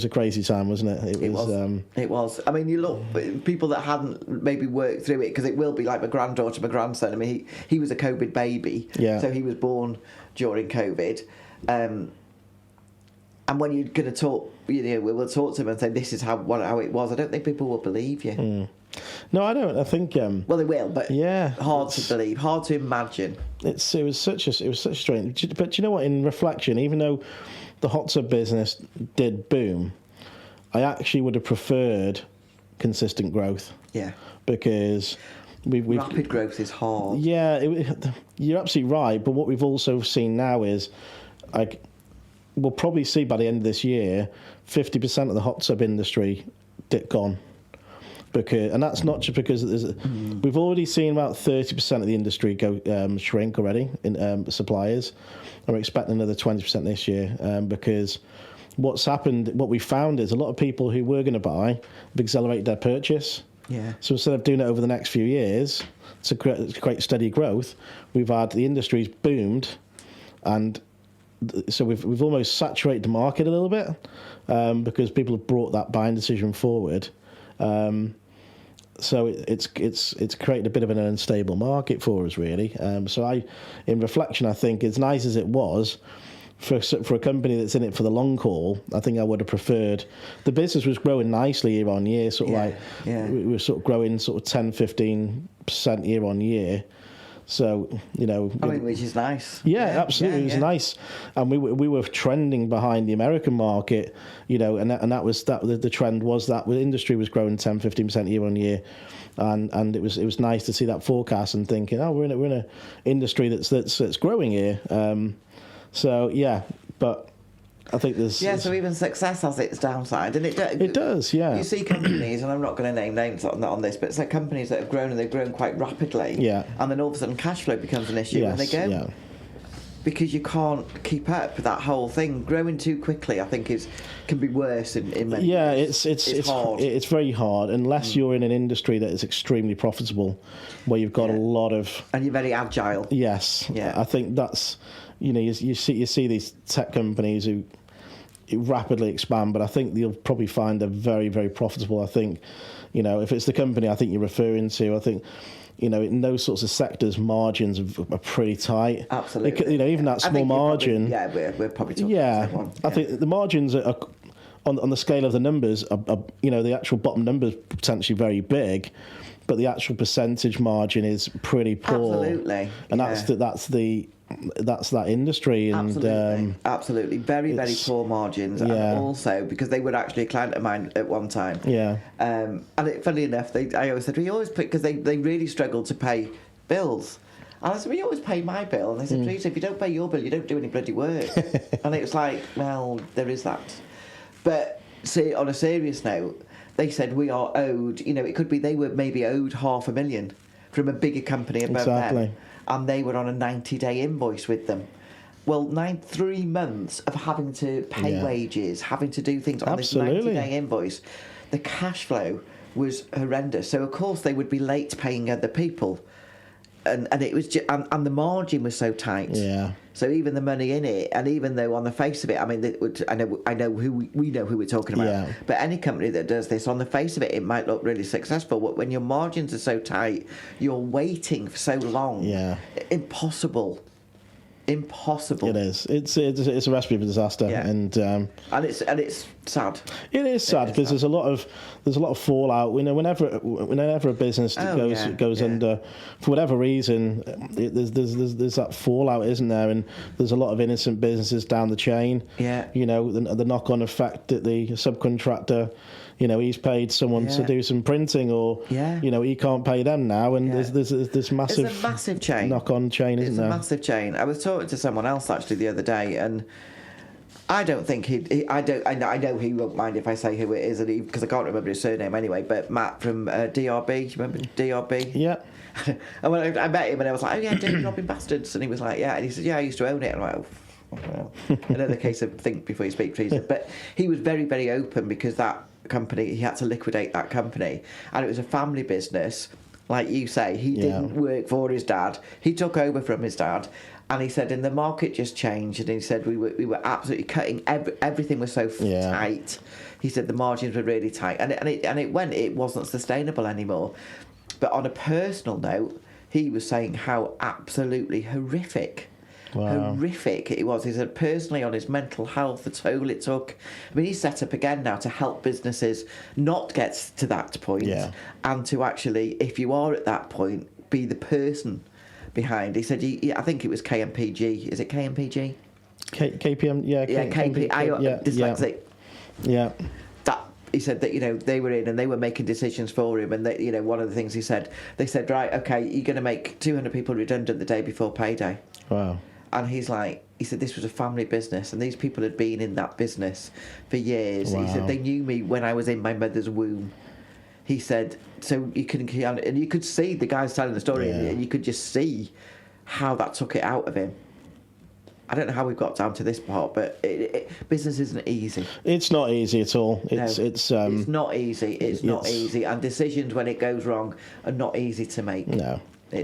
a crazy time, wasn't it? It was. I mean, you look, people that hadn't maybe worked through it, because it will be like my granddaughter, my grandson. I mean, he was a COVID baby, so he was born during COVID. And when you're going to talk, we'll talk to him and say this is how it was. I don't think people will believe you. No, I don't. I think. Well, they will, but hard to believe, hard to imagine. It was such strange. But you know what? In reflection, even though the hot tub business did boom, I actually would have preferred consistent growth. Yeah. Because rapid growth is hard. Yeah, you're absolutely right. But what we've also seen now is, we'll probably see by the end of this year, 50% of the hot tub industry gone. And that's not just because we've already seen about 30% of the industry go shrink already in suppliers. And we're expecting another 20% this year because what's happened, what we found is a lot of people who were going to buy have accelerated their purchase. Yeah. So instead of doing it over the next few years to create steady growth, we've had the industry's boomed, and so we've almost saturated the market a little bit because people have brought that buying decision forward. So it's created a bit of an unstable market for us, really. So in reflection, I think as nice as it was for a company that's in it for the long haul, I think I would have preferred. The business was growing nicely year on year, we were sort of growing sort of 10-15% year on year. So which is nice. Yeah, absolutely, it was nice, and we were trending behind the American market, and that was the trend was that the industry was growing 10-15% year on year, and it was nice to see that forecast and thinking, we're in a industry that's growing here. But I think there's... Yeah, so even success has its downside. And it does, yeah. You see companies, and I'm not going to name names on this, but it's like companies that have grown, and they've grown quite rapidly. Yeah. And then all of a sudden cash flow becomes an issue, and they go... Yeah. Because you can't keep up with that whole thing. Growing too quickly, I think, can be worse in many ways. It's hard. It's very hard, unless you're in an industry that is extremely profitable, where you've got a lot of... And you're very agile. Yes. Yeah. I think that's... You see these tech companies who rapidly expand, but I think you'll probably find they're very, very profitable. I think, if it's the company I think you're referring to, I think, in those sorts of sectors, margins are pretty tight. Absolutely. Even that small margin. We're probably talking about that one. I think the margins are on the scale of the numbers are the actual bottom numbers potentially very big, but the actual percentage margin is pretty poor. Absolutely. And that's that industry, and absolutely very, very poor margins, and also because they were actually a client of mine at one time. Yeah. And funny enough, I always said we always put, because they really struggled to pay bills. And I said, we always pay my bill. And they said, Teresa, if you don't pay your bill, you don't do any bloody work. And it was like, well, there is that. But see, on a serious note, they said we are owed, it could be they were maybe owed $500,000 from a bigger company above them. And they were on a 90-day invoice with them. Well, 3 months of having to pay wages, having to do things on this 90-day invoice, the cash flow was horrendous. So, of course, they would be late paying other people. And it was and the margin was so tight. Yeah. So even the money in it, and even though on the face of it, I mean, I know who we know who we're talking about. Yeah. But any company that does this, on the face of it, it might look really successful. But when your margins are so tight, you're waiting for so long. Yeah. Impossible. It is. It's a recipe for disaster, and it's sad. It is sad because there's a lot of fallout. Whenever a business goes under for whatever reason, there's that fallout, isn't there? And there's a lot of innocent businesses down the chain. Yeah. The knock-on effect that the subcontractor, he's paid someone to do some printing, or he can't pay them now, and there's massive. It's a massive chain. Knock-on chain, isn't there? It's a massive chain. I was talking to someone else actually the other day, and I don't think I know he won't mind if I say who it is, because I can't remember his surname anyway. But Matt from DRB, do you remember DRB? Yeah. And when I met him, and I was like, "Oh yeah, David Robbing Bastards," and he was like, "Yeah," and he said, "Yeah, I used to own it." And I'm like, Another case of think before you speak, Teresa. But he was very, very open because that company, he had to liquidate that company. And it was a family business. Like you say, he didn't work for his dad. He took over from his dad. And he said, and the market just changed. And he said, we were absolutely cutting, everything was so tight. He said the margins were really tight. And it wasn't sustainable anymore. But on a personal note, he was saying how absolutely horrific it was. He said personally on his mental health, the toll it took. I mean, he's set up again now to help businesses not get to that point, and to actually, if you are at that point, be the person behind. He said, I think it was KMPG. Is it KMPG? KPM, yeah. KMP. Dyslexic. Yeah. He said that, they were in and they were making decisions for him, and that, one of the things he said, they said, right, okay, you're going to make 200 people redundant the day before payday. Wow. And he said this was a family business, and these people had been in that business for years. Wow. He said they knew me when I was in my mother's womb. He said, so you could see the guys telling the story, and you could just see how that took it out of him. I don't know how we've got down to this part, but business isn't easy. It's not easy at all. It's not easy. It's not easy, and decisions when it goes wrong are not easy to make. No, I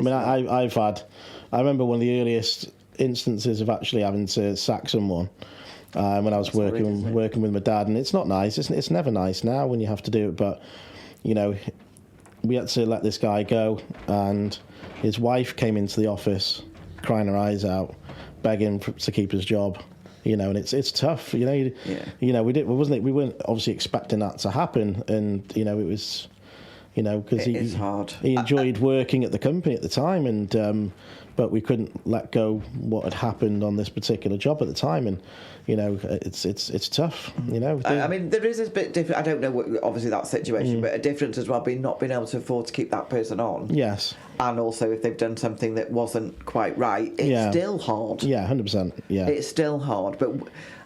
remember one of the earliest instances of actually having to sack someone when I was working with my dad, and it's not nice. It's never nice now when you have to do it, but we had to let this guy go, and his wife came into the office crying her eyes out, begging to keep his job, and it's tough, we weren't obviously expecting that to happen, and it was, because it's hard. He enjoyed working at the company at the time, and but we couldn't let go what had happened on this particular job at the time, and it's tough. I mean, there is a bit different. I don't know what, obviously that situation, but a difference as well, being not being able to afford to keep that person on. Yes. And also, if they've done something that wasn't quite right, it's still hard. Yeah, 100%. Yeah, it's still hard. But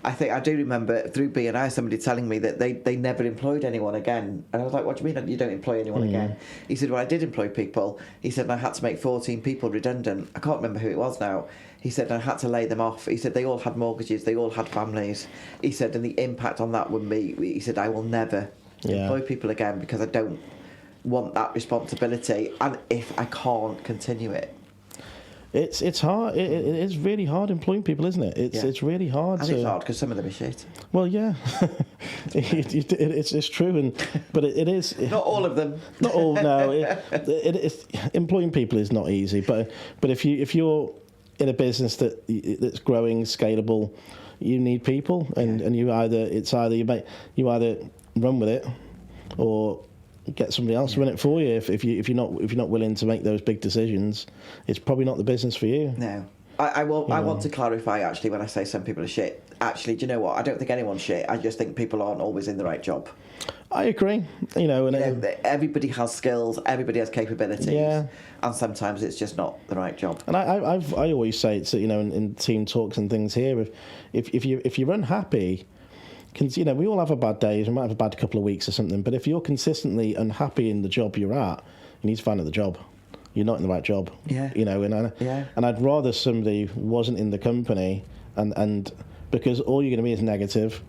I do remember through B&I somebody telling me that they never employed anyone again. And I was like, what do you mean you don't employ anyone again? He said, well, I did employ people. He said, and I had to make 14 people redundant. I can't remember who it was now. He said, I had to lay them off. He said, they all had mortgages. They all had families. He said, and the impact on that would be, he said, I will never employ people again because I don't want that responsibility, and if I can't continue it. It's hard. It is really hard employing people, isn't it? It's really hard. And it's hard because some of them are shit. Well, yeah, it's true, but it is not all of them. Not all. No, it employing people is not easy. But if you're in a business that's growing, scalable, you need people, and you either run with it, or get somebody else to run it for you. If you're not willing to make those big decisions, it's probably not the business for you. No. I want to clarify, actually, when I say some people are shit. Actually, do you know what? I don't think anyone's shit. I just think people aren't always in the right job. I agree. Everybody has skills, everybody has capabilities, and sometimes it's just not the right job. And I always say it's in team talks and things here. If you're unhappy, we all have bad days. We might have a bad couple of weeks or something. But if you're consistently unhappy in the job you're at, you need to find another job. You're not in the right job. Yeah. And I'd rather somebody wasn't in the company, and because all you're going to be is negative.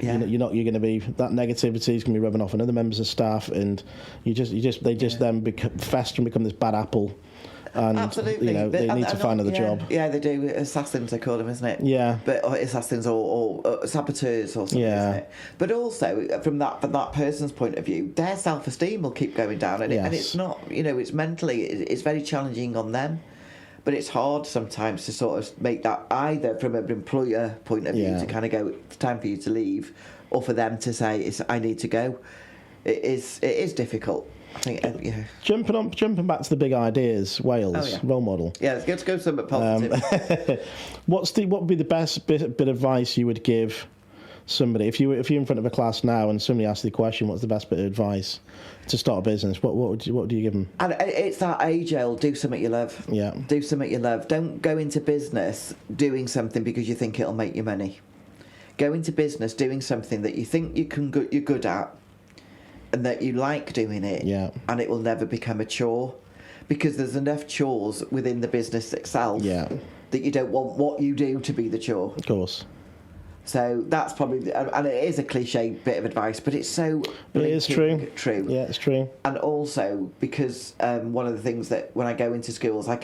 Yeah. You're going to be, that negativity is going to be rubbing off on other members of staff, and they then fester and become this bad apple. And, absolutely. They need to find another job. Yeah, they do. Assassins, they call them, isn't it? Yeah. But assassins or saboteurs or something, isn't it? But also, from that person's point of view, their self-esteem will keep going down, and it's not, it's mentally, it's very challenging on them. But it's hard sometimes to sort of make that, either from an employer point of view, to kind of go, it's time for you to leave, or for them to say, I need to go. It is difficult. I think, Jumping back to the big ideas, Wales role model. Yeah, let's go to something positive. What would be the best bit of advice you would give somebody if you're in front of a class now and somebody asks the question, what's the best bit of advice to start a business? What do you give them? And it's that age-old, do something you love. Yeah. Do something you love. Don't go into business doing something because you think it'll make you money. Go into business doing something that you think you're good at, and that you like doing it, and it will never become a chore, because there's enough chores within the business itself that you don't want what you do to be the chore. Of course. So that's probably, and it is a cliche bit of advice, but it's so it is true. Yeah, it's true. And also because one of the things that when I go into schools, I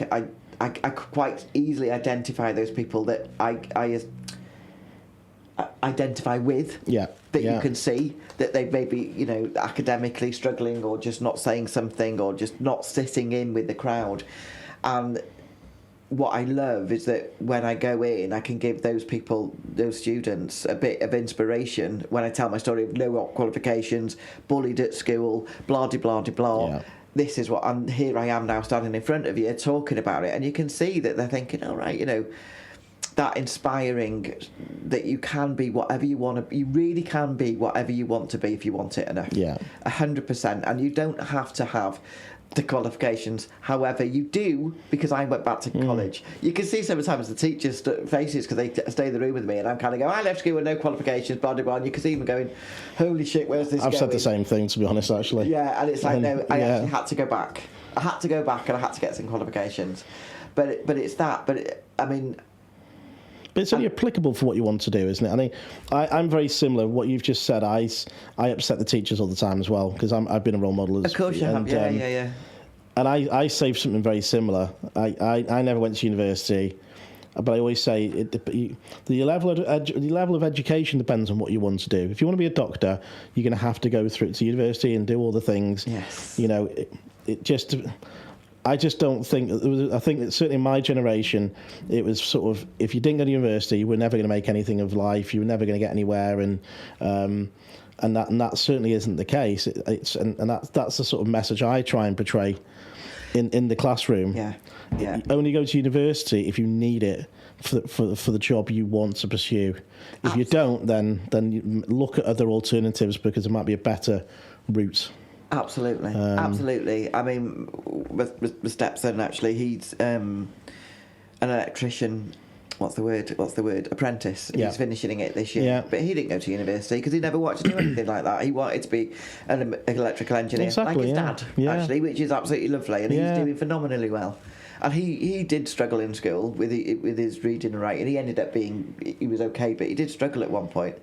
quite easily identify those people that I identify with. Yeah. That you can see that they may be, you know, academically struggling or just not saying something or just not sitting in with the crowd. And what I love is that when I go in, I can give those people, those students, a bit of inspiration when I tell my story of no qualifications, bullied at school, blah de blah de blah. Yeah. This is what, and here I am now standing in front of you talking about it, and you can see that they're thinking, all right, you know, that inspiring that you can be whatever you want to. You really can be whatever you want to be if you want it enough. Yeah, 100%, and you don't have to have the qualifications. However, you do, because I went back to college. You can see sometimes the teachers' faces because they stay in the room with me, and I'm kind of going, I left school with no qualifications, blah, blah, blah. And you can see them going, holy shit, where's this I've going? said the same thing, to be honest, actually. Yeah, and it's like, no, I actually had to go back. I had to go back, and I had to get some qualifications. But it's that. But it's only applicable for what you want to do, isn't it? I mean, I'm very similar. What you've just said, I upset the teachers all the time as well, because I've been a role model. Of course you have, yeah. And I say something very similar. I never went to university, but I always say the level of education depends on what you want to do. If you want to be a doctor, you're going to have to go through to university and do all the things. Yes. You know, I just don't think. I think that certainly in my generation, it was sort of, if you didn't go to university, you were never going to make anything of life. You were never going to get anywhere, and that certainly isn't the case. That's the sort of message I try and portray in the classroom. Yeah. Only go to university if you need it for the job you want to pursue. If you don't, then you look at other alternatives, because there might be a better route. Absolutely. I mean, my stepson, actually, he's an electrician. What's the word? Apprentice. Yeah. He's finishing it this year. Yeah. But he didn't go to university because he never wanted to do anything like that. He wanted to be an electrical engineer, like his dad, actually, which is absolutely lovely. And he's doing phenomenally well. And he did struggle in school with his reading and writing. He ended up he was okay, but he did struggle at one point.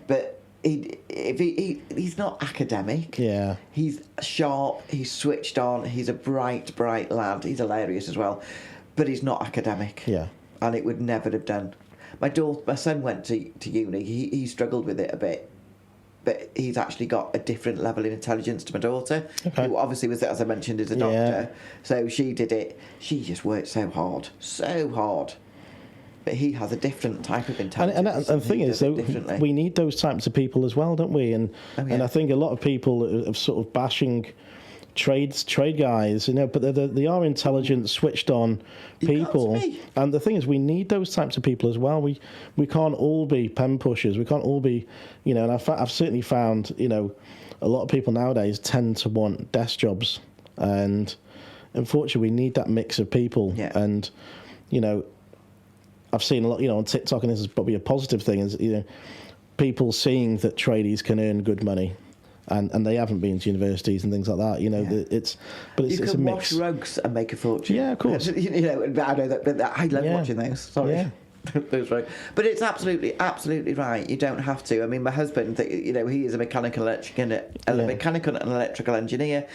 But he's not academic. Yeah. He's sharp. He's switched on. He's a bright lad. He's hilarious as well, but he's not academic. Yeah. And it would never have done. My son went to uni. He struggled with it a bit, but he's actually got a different level of intelligence to my daughter, who obviously was, as I mentioned, is a doctor. Yeah. So she did it. She just worked so hard. But he has a different type of intelligence. And the thing is, though, we need those types of people as well, don't we? And I think a lot of people are sort of bashing trade guys, you know, but they are intelligent, switched on people. And the thing is, we need those types of people as well. We can't all be pen pushers. We can't all be, you know. And I've certainly found, you know, a lot of people nowadays tend to want desk jobs, and unfortunately, we need that mix of people. Yeah. And you know, I've seen a lot, you know, on TikTok, and this is probably a positive thing, is, you know, people seeing that tradies can earn good money, and they haven't been to universities and things like that. You know, it's a mix. You can wash rugs and make a fortune. Yeah, of course. You know, I know that, but I love watching those. Sorry. Yeah. Those right. But it's absolutely right. You don't have to. I mean, my husband, you know, he is a mechanical and electrical engineer.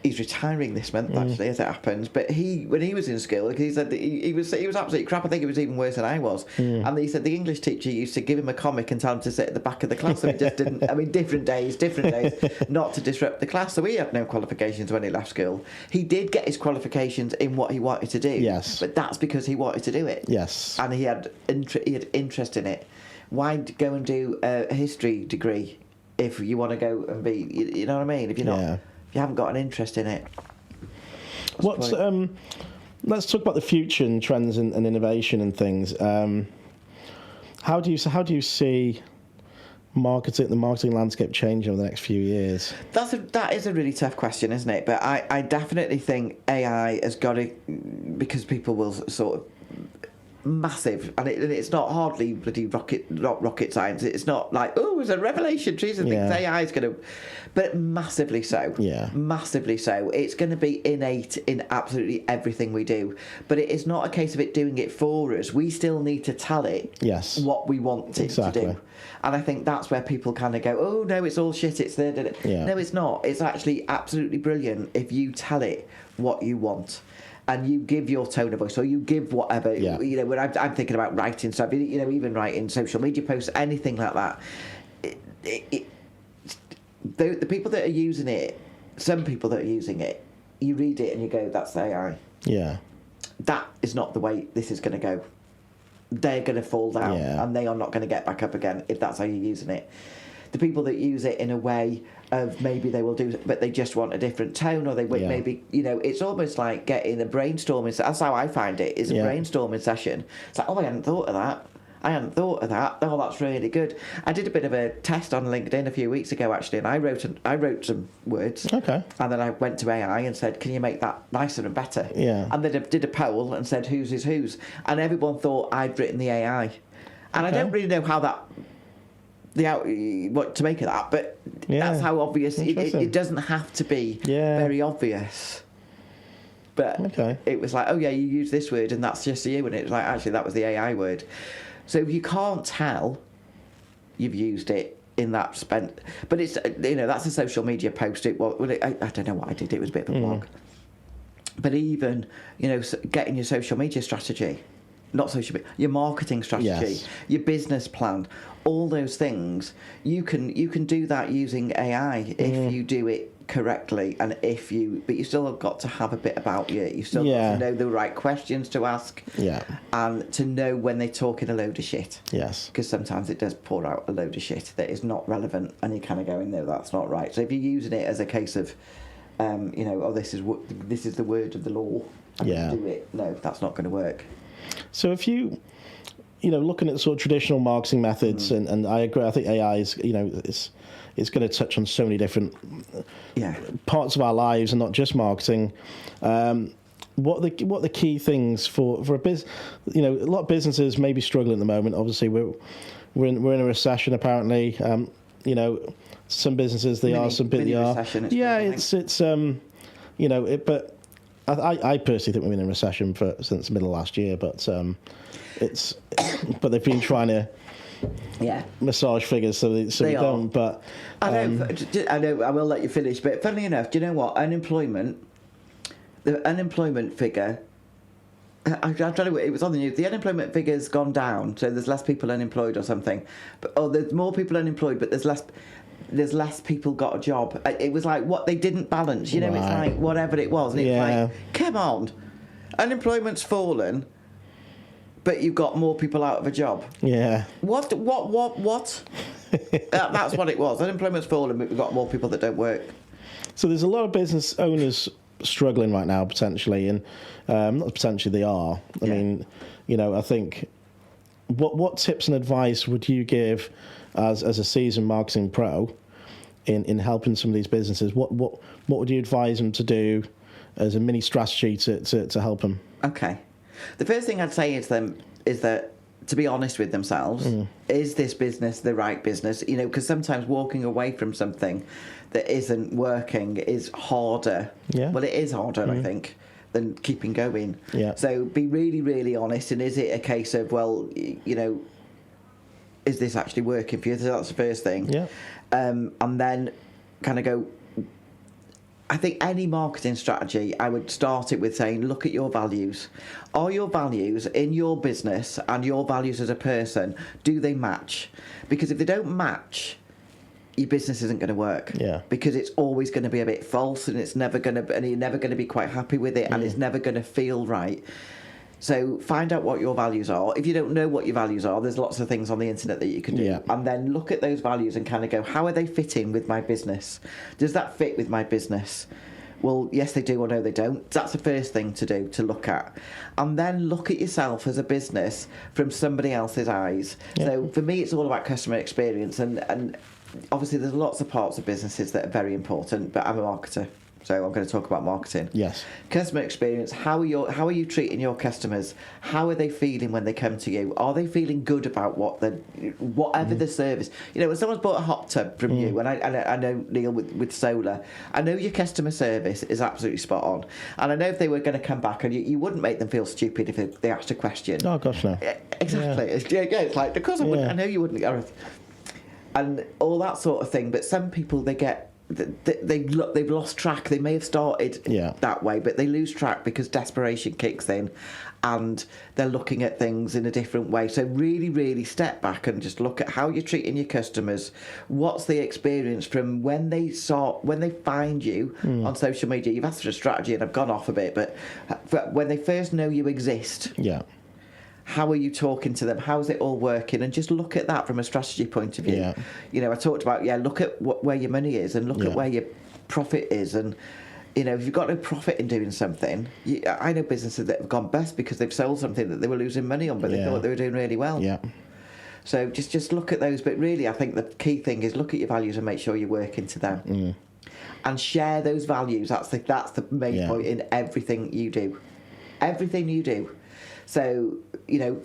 He's retiring this month, actually, as it happens. But when he was in school, he said that he was absolutely crap. I think it was even worse than I was. And he said the English teacher used to give him a comic and tell him to sit at the back of the class. And it just didn't. I mean, different days, not to disrupt the class. So he had no qualifications when he left school. He did get his qualifications in what he wanted to do. Yes. But that's because he wanted to do it. Yes. And he had interest in it. Why go and do a history degree if you want to go and be? You know what I mean? If you're not. Yeah. If you haven't got an interest in it. Let's talk about the future and trends and innovation and things. How do you see the marketing landscape changing over the next few years? That is a really tough question, isn't it? But I definitely think AI has got to, because people will sort of massive, and it's not hardly bloody rocket science. It's not like, oh, it's a revelation. Teresa thinks AI is going to, but massively so. Yeah, massively so. It's going to be innate in absolutely everything we do, but it is not a case of it doing it for us. We still need to tell it what we want it to do. And I think that's where people kind of go, oh no, it's all shit. It's there. No, it's not. It's actually absolutely brilliant if you tell it what you want. And you give your tone of voice, or you give whatever. You know, when I'm thinking about writing stuff, you know, even writing social media posts, anything like that. The people that are using it, some people that are using it, you read it and you go, that's AI. Yeah. That is not the way this is going to go. They're going to fall down, and they are not going to get back up again if that's how you're using it. The people that use it in a way of maybe they will do, but they just want a different tone, or they maybe, you know, it's almost like getting a brainstorming. That's how I find it. Is a brainstorming session. It's like, oh, I hadn't thought of that. Oh, that's really good. I did a bit of a test on LinkedIn a few weeks ago, actually, and I wrote some words. Okay. And then I went to AI and said, can you make that nicer and better? Yeah. And they did a poll and said, whose is whose? And everyone thought I'd written the AI. And I don't really know how that, what to make of that, but that's how obvious it doesn't have to be very obvious. But it was like, oh yeah, you use this word and that's just you, and it's like, actually that was the AI word. So you can't tell you've used it in that spent, but it's, you know, that's a social media post. I don't know what I did. It was a bit of a blog. But even, you know, getting your social media strategy, not social media, your marketing strategy, your business plan, all those things, you can do that using AI if you do it correctly, and but you still have got to have a bit about you. You still got to know the right questions to ask, and to know when they're talking a load of shit. Yes, because sometimes it does pour out a load of shit that is not relevant, and you're kind of going, no, that's not right. So if you're using it as a case of, you know, oh, this is the word of the law, do it. No, that's not going to work. So if you know, looking at sort of traditional marketing methods, and I agree, I think AI is, you know, it's going to touch on so many different parts of our lives, and not just marketing. What are the key things for a business? You know, a lot of businesses may be struggling at the moment. Obviously, we're in a recession apparently. You know, some businesses they are, some they are. It's you know, but I personally think we've been in a recession since the middle of last year, but but they've been trying to massage figures so we don't. But I know I will let you finish. But funnily enough, do you know what? The unemployment figure. I'm trying to. It was on the news. The unemployment figure's gone down, so there's less people unemployed or something. But there's more people unemployed, but there's less people got a job. It was like what they didn't balance. You know, it's like whatever it was, and it's like, come on, unemployment's fallen, but you've got more people out of a job. Yeah. What? That's what it was. Unemployment's fallen, but we've got more people that don't work. So there's a lot of business owners struggling right now, potentially, and not potentially, they are. I mean, you know, I think what tips and advice would you give as a seasoned marketing pro in helping some of these businesses? What would you advise them to do as a mini strategy to help them? Okay. The first thing I'd say is that to be honest with themselves. Is this business the right business? You know, because sometimes walking away from something that isn't working is harder. Yeah. Well, it is harder, I think, than keeping going. Yeah. So be really, really honest. And is it a case of, well, you know, is this actually working for you? So that's the first thing. Yeah. And then kind of go, I think any marketing strategy, I would start it with saying, look at your values. Are your values in your business and your values as a person, do they match? Because if they don't match, your business isn't going to work. Yeah. Because it's always going to be a bit false, and you're never going to be quite happy with it, and it's never going to feel right. So find out what your values are. If you don't know what your values are, there's lots of things on the internet that you can do. Yeah. And then look at those values and kind of go, how are they fitting with my business? Does that fit with my business? Well, yes, they do, or no, they don't. That's the first thing to do, to look at. And then look at yourself as a business from somebody else's eyes. Yeah. So for me, it's all about customer experience. And obviously, there's lots of parts of businesses that are very important, but I'm a marketer. So I'm going to talk about marketing. Yes. Customer experience. How are you treating your customers? How are they feeling when they come to you? Are they feeling good about whatever the service? You know, when someone's bought a hot tub from you, and I know Neil with solar, I know your customer service is absolutely spot on, and I know if they were going to come back, and you wouldn't make them feel stupid if they asked a question. Oh gosh, no. Exactly. Yeah. It's like, of course I wouldn't. I know you wouldn't. And all that sort of thing. But some people, they've lost track. They may have started that way, but they lose track because desperation kicks in, and they're looking at things in a different way. So really, really step back and just look at how you're treating your customers. What's the experience from when they find you on social media? You've asked for a strategy, and I've gone off a bit, but when they first know you exist, how are you talking to them? How's it all working? And just look at that from a strategy point of view. Yeah. You know, I talked about, look at where your money is, and look at where your profit is. And, you know, if you've got no profit in doing something, I know businesses that have gone bust because they've sold something that they were losing money on, but they thought they were doing really well. Yeah. So just look at those. But really, I think the key thing is look at your values and make sure you're working to them. And share those values. That's the main point in everything you do. Everything you do. So, you know,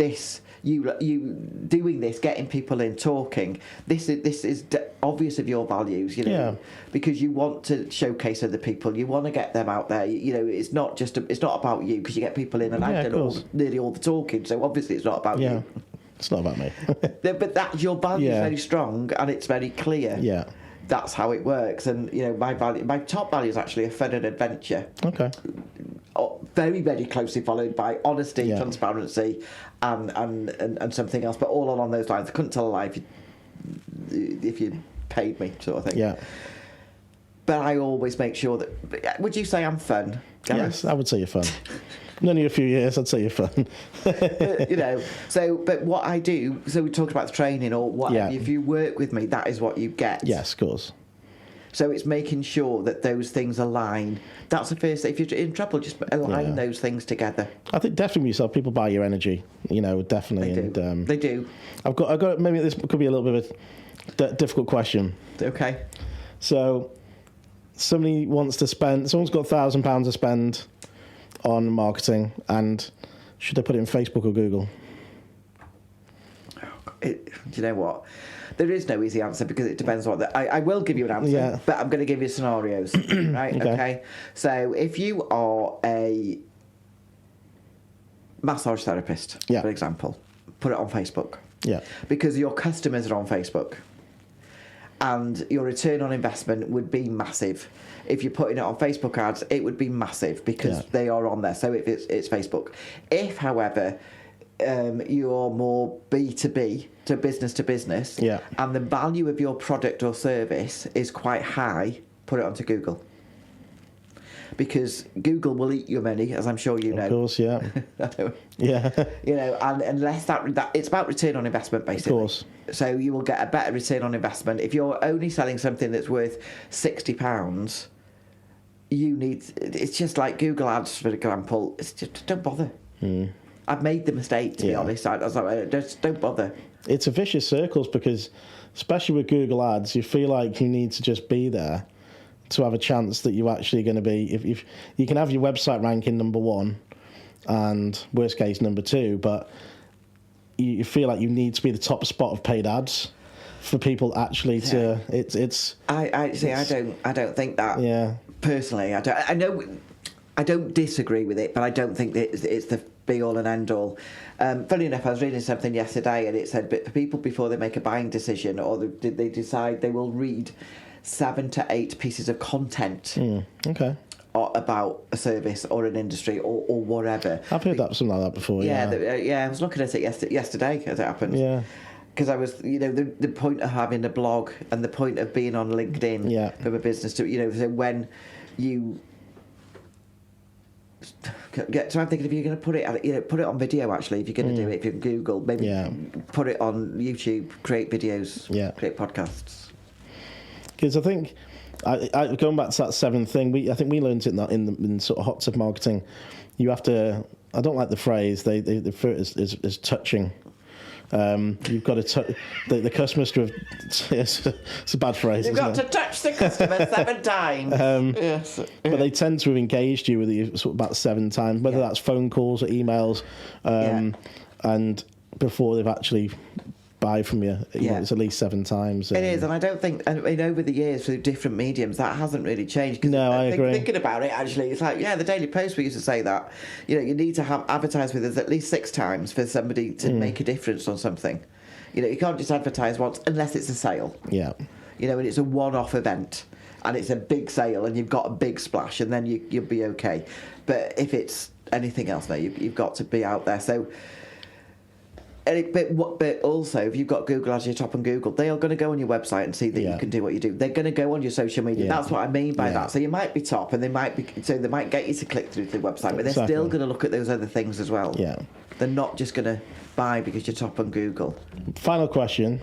you doing this, getting people in, talking, this is obvious of your values, you know, because you want to showcase other people, you want to get them out there. You know, it's not about you, because you get people in, and I've done nearly all the talking, so obviously it's not about you. It's not about me. But that your value is very strong, and it's very clear. Yeah. That's how it works. And, you know, my top value is actually a fun and adventure. Okay. Very, very closely followed by honesty, transparency, and something else, but all along those lines. I couldn't tell a lie if you paid me, sort of thing. Yeah. But I always make sure that. Would you say I'm fun, Gareth? Yes, I would say you're fun. Only a few years, I'd say you're fun. You know, but what I do, so we talked about the training or whatever, if you work with me, that is what you get. Yes, of course. So it's making sure that those things align. That's the first thing. If you're in trouble, just align those things together. I think definitely yourself, people buy your energy, you know, definitely. They do. I've got, maybe this could be a little bit of a difficult question. Okay. So someone's got £1,000 to spend on marketing, and should they put it in Facebook or Google? Do you know what? There is no easy answer, because it depends on what. I will give you an answer, but I'm going to give you scenarios, right? Okay. So if you are a massage therapist, for example, put it on Facebook. Yeah. Because your customers are on Facebook, and your return on investment would be massive. If you're putting it on Facebook ads, it would be massive, because they are on there. So if it's Facebook. If, however, you're more B2B, to business, and the value of your product or service is quite high, put it onto Google. Because Google will eat your money, as I'm sure you know. Of course, yeah. Yeah. You know, and unless that it's about return on investment, basically. Of course. So you will get a better return on investment. If you're only selling something that's worth £60, it's just like Google Ads, for example. It's just, don't bother. I've made the mistake, to be honest. I was like, just don't bother. It's a vicious circle, because especially with Google Ads, you feel like you need to just be there to have a chance that you're actually going to be. If you can have your website ranking number 1 and worst case number 2, but you feel like you need to be the top spot of paid ads for people actually to. I don't think that. Yeah. Personally, I don't disagree with it, but I don't think that it's the be-all and end-all. Funny enough, I was reading something yesterday, and it said, but for people, before they make a buying decision, or they decide, they will read 7 to 8 pieces of content about a service or an industry or whatever. I've heard something like that before. I was looking at it yesterday as it happened. Yeah. Because I was, you know, the point of having a blog and the point of being on LinkedIn from a business to, you know, so when you get. So I'm thinking, if you're going to put it on video. Actually, if you're going to do it, if you Google, maybe put it on YouTube, create videos, create podcasts. Because I think, I going back to that 7th thing, I think we learned it in sort of hot tub marketing. You have to. I don't like the phrase. They refer it as touching You've got to the customers to have. It's a bad phrase. You've got to touch the customer 7 times. Yes. But they tend to have engaged you with you sort of about 7 times, whether that's phone calls or emails, and before they've actually buy from you, it's at least 7 times. It is, and I don't think, I mean, over the years through different mediums, that hasn't really changed. No, I agree. Thinking about it, actually, it's like, the Daily Post, we used to say that, you need to have advertised with us at least 6 times for somebody to make a difference on something. You can't just advertise once unless it's a sale. Yeah. And it's a one-off event, and it's a big sale, and you've got a big splash, and then you'll be okay. But if it's anything else, no, you've got to be out there. So. But also, if you've got Google as your top on Google, they are going to go on your website and see that you can do what you do. They're going to go on your social media. That's what I mean by that. So you might be top, and they might get you to click through to the website, but they're still going to look at those other things as well. Yeah, they're not just going to buy because you're top on Google. Final question: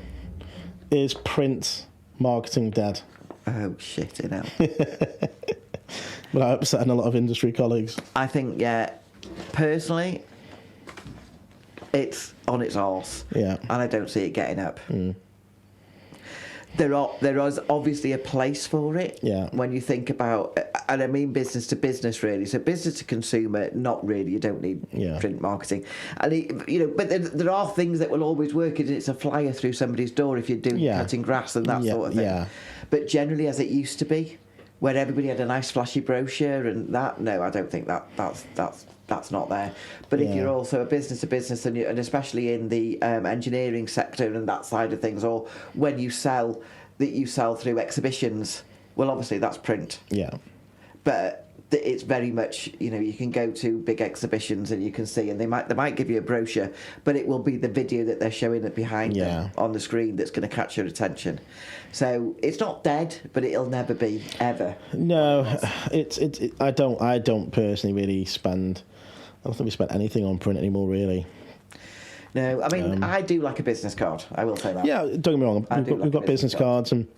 is print marketing dead? Oh shit! Without upsetting a lot of industry colleagues. I think personally. It's on its arse, and I don't see it getting up. There is obviously a place for it when you think about, and I mean business to business really. So business to consumer, not really. You don't need print marketing, and but there are things that will always work. It's a flyer through somebody's door if you're doing cutting grass and that sort of thing. Yeah. But generally, as it used to be, where everybody had a nice flashy brochure and that, no, I don't think that's not there. But if you're also a business to business, and especially in the engineering sector and that side of things, or when you sell through exhibitions, well, obviously that's print. Yeah. But it's very much, you can go to big exhibitions and you can see, and they might give you a brochure, but it will be the video that they're showing it behind them on the screen that's going to catch your attention. So it's not dead, but it'll never be ever. No, I don't personally really spend. I don't think we spend anything on print anymore, really. No, I mean, I do like a business card. I will say that. Yeah, don't get me wrong. We've got business cards, and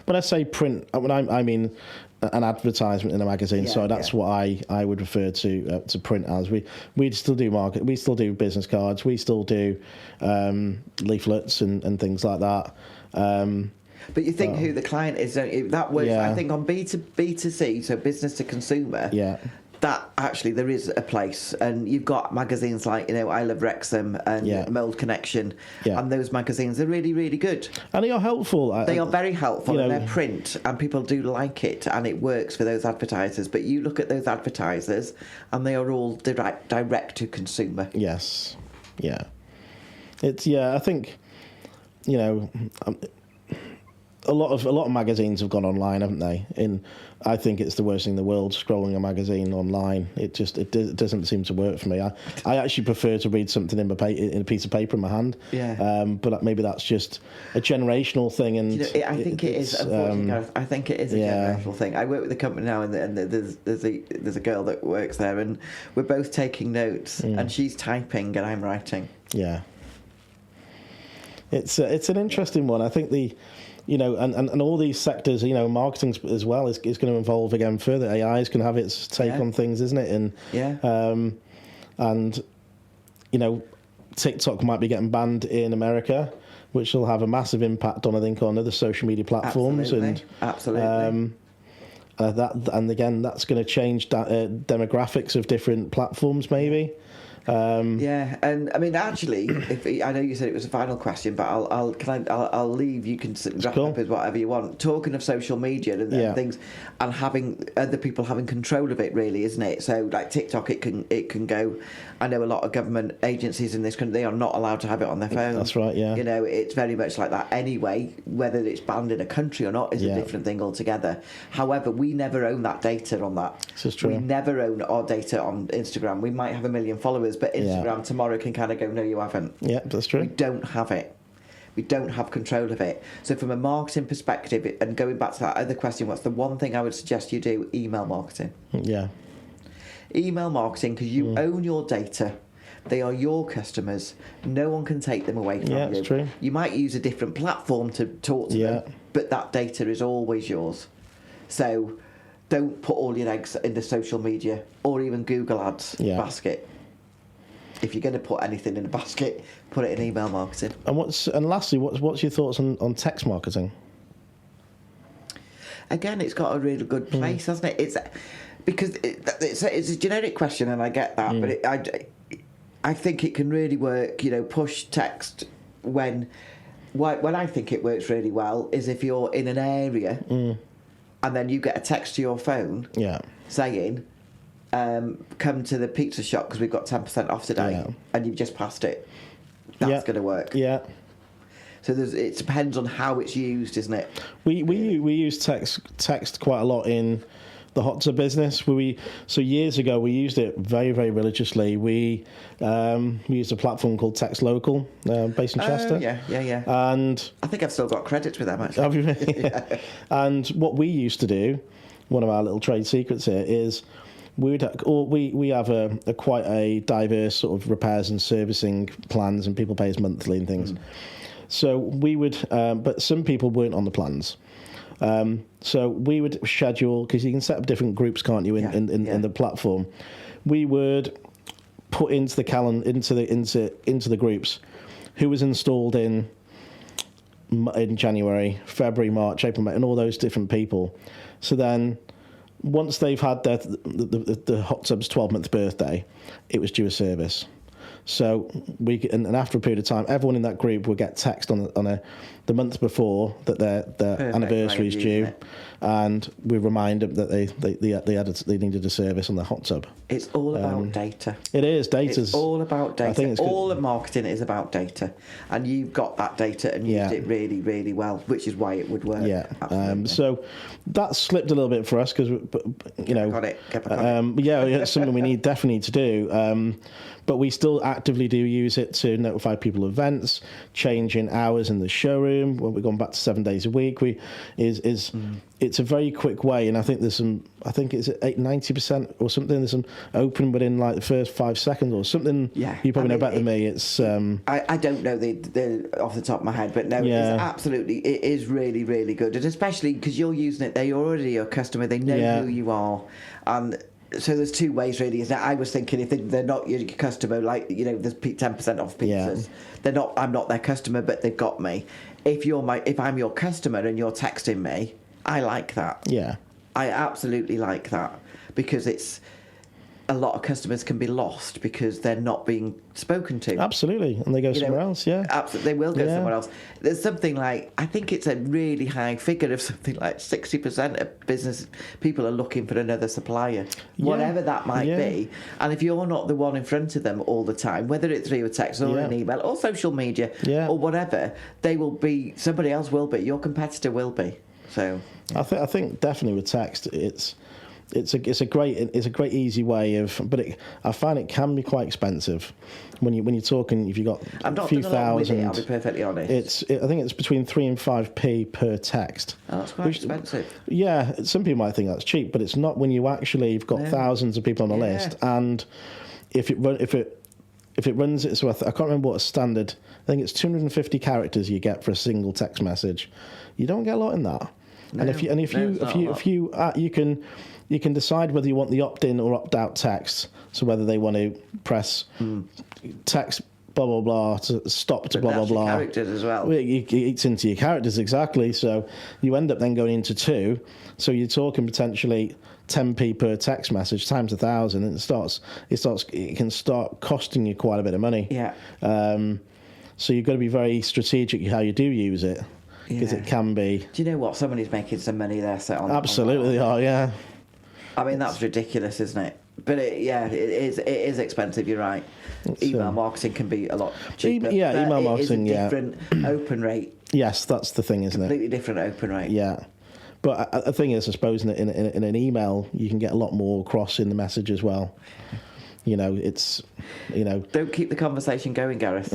when I say print, I mean an advertisement in a magazine. So that's what I would refer to print as. We still do we still do business cards. We still do leaflets and things like that. But you think who the client is, don't you? That works. I think on B2C, so business to consumer. Yeah. That actually there is a place, and you've got magazines like I Love Wrexham and Mould Connection, and those magazines are really, really good. And they are helpful. They are very helpful, and they're print, and people do like it, and it works for those advertisers. But you look at those advertisers, and they are all direct to consumer. Yes, it's I think a lot of magazines have gone online, haven't they? I think it's the worst thing in the world, scrolling a magazine online. It doesn't seem to work for me. I actually prefer to read something in a piece of paper in my hand. Yeah. But maybe that's just a generational thing. And I think it is. Unfortunately, Gareth, I think it is a generational thing. I work with a company now, and there's a girl that works there, and we're both taking notes, and she's typing and I'm writing. Yeah. It's an interesting one. I think and all these sectors, marketing as well is going to evolve again further. AI is going to have its take on things, isn't it? And TikTok might be getting banned in America, which will have a massive impact on other social media platforms. Absolutely. And again, that's going to change demographics of different platforms, maybe. And I mean, actually, I know you said it was a final question, but I'll leave. You can wrap up with whatever you want. Talking of social media and things, and having other people having control of it, really, isn't it? So, like TikTok, it can go. I know a lot of government agencies in this country, they are not allowed to have it on their phone. That's right. Yeah. It's very much like that anyway. Whether it's banned in a country or not is a different thing altogether. However, we never own that data on that. This is true. We never own our data on Instagram. We might have 1 million followers, but Instagram tomorrow can kind of go, no, you haven't. Yeah, that's true. We don't have it. We don't have control of it. So from a marketing perspective, and going back to that other question, what's the one thing I would suggest you do? Email marketing. Yeah. Email marketing, because you own your data. They are your customers. No one can take them away from you. Yeah, that's true. You might use a different platform to talk to them, but that data is always yours. So don't put all your eggs in the social media or even Google Ads basket. if you're going to put anything in a basket, put it in email marketing. And lastly, what's your thoughts on text marketing? Again, it's got a really good place, hasn't it? It's because it's a generic question, and I get that, but I think it can really work. Push text when I think it works really well is if you're in an area, and then you get a text to your phone, saying, "Come to the pizza shop because we've got 10% off today," and you've just passed it. That's going to work. Yeah. So it depends on how it's used, isn't it? We use text quite a lot in the hot tub business. So years ago we used it very, very religiously. We used a platform called Text Local, based in Chester. Yeah. And I think I've still got credits with them actually. Have you? Yeah. And what we used to do, one of our little trade secrets here, is we have a quite a diverse sort of repairs and servicing plans, and people pay us monthly and things. So we would, but some people weren't on the plans. So we would schedule, because you can set up different groups, can't you, in the platform. We would put into the calendar, into the groups, who was installed in January, February, March, April, May, and all those different people. So then, once they've had the hot tub's 12-month birthday, it was due a service. So and after a period of time, everyone in that group will get text on the month before that their anniversary is due, and we remind them that they needed a service on the hot tub. It's all about data. It is. It's all about data. I think all of marketing is about data, and you've got that data and used it really, really well, which is why it would work. Yeah. So that slipped a little bit for us because got it. It's something we definitely need to do. But we still actively do use it to notify people of events, changing hours in the showroom. When we've gone back to 7 days a week, it's a very quick way. And I think there's some, I think it's 90% or something. There's some open within like the first 5 seconds or something. Yeah, you probably know better than me. It's I don't know the off the top of my head, but no, it's absolutely, it is really, really good, and especially because you're using it. They're already your customer. They know who you are, and. So there's two ways really. Isn't it? I was thinking if they're not your customer, like there's 10% off pizzas. They're not. I'm not their customer, but they've got me. If I'm your customer and you're texting me, I like that. Yeah, I absolutely like that because it's a lot of customers can be lost because they're not being spoken to. Absolutely, and they go somewhere else. Yeah, absolutely, they will go somewhere else. There's something like, I think it's a really high figure of something like 60% of business people are looking for another supplier, whatever that might be. And if you're not the one in front of them all the time, whether it's through a text or an email or social media or whatever, they will be. Somebody else will be. Your competitor will be. So I think definitely with text, it's a great easy way of, but I find it can be quite expensive when you're talking. If you got a few thousand, I'll be perfectly honest. I think it's between 3 and 5p per text. Oh, that's quite expensive. Yeah, some people might think that's cheap, but it's not when you've got thousands of people on the list, and if it runs it. So I can't remember what a standard. I think it's 250 characters you get for a single text message. You don't get a lot in that. No, you can decide whether you want the opt-in or opt-out text. So whether they want to press text blah blah blah to stop to blah blah blah. Characters as well. It eats into your characters exactly. So you end up then going into 2. So you're talking potentially 10p per text message times 1,000, and it can start costing you quite a bit of money. Yeah. So you've got to be very strategic how you do use it. Because it can be. Do you know what? Somebody's making some money there. Absolutely, they are. Yeah. I mean, that's ridiculous, isn't it? But it is expensive. You're right. Email marketing can be a lot cheaper. Email marketing. It is a different open rate. Yes, that's the thing, isn't Completely different open rate. Yeah. But the thing is, I suppose in an email you can get a lot more across in the message as well. Don't keep the conversation going, Gareth.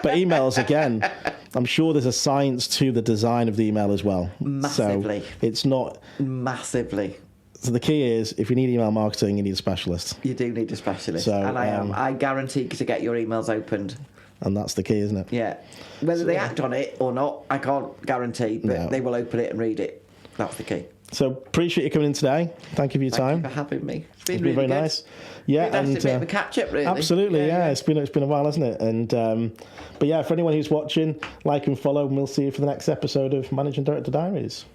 But emails, again, I'm sure there's a science to the design of the email as well. Massively. So it's not... Massively. So the key is, if you need email marketing, you need a specialist. You do need a specialist. And I guarantee to get your emails opened. And that's the key, isn't it? Yeah. Whether they act on it or not, I can't guarantee, but they will open it and read it. That's the key. So appreciate you coming in today. Thank you for your time. Thank you for having me. It's been really very nice. Yeah, and a bit of a catch up, really. Absolutely, yeah. It's been a while, hasn't it? And but yeah, for anyone who's watching, like and follow, and we'll see you for the next episode of Managing Director Diaries.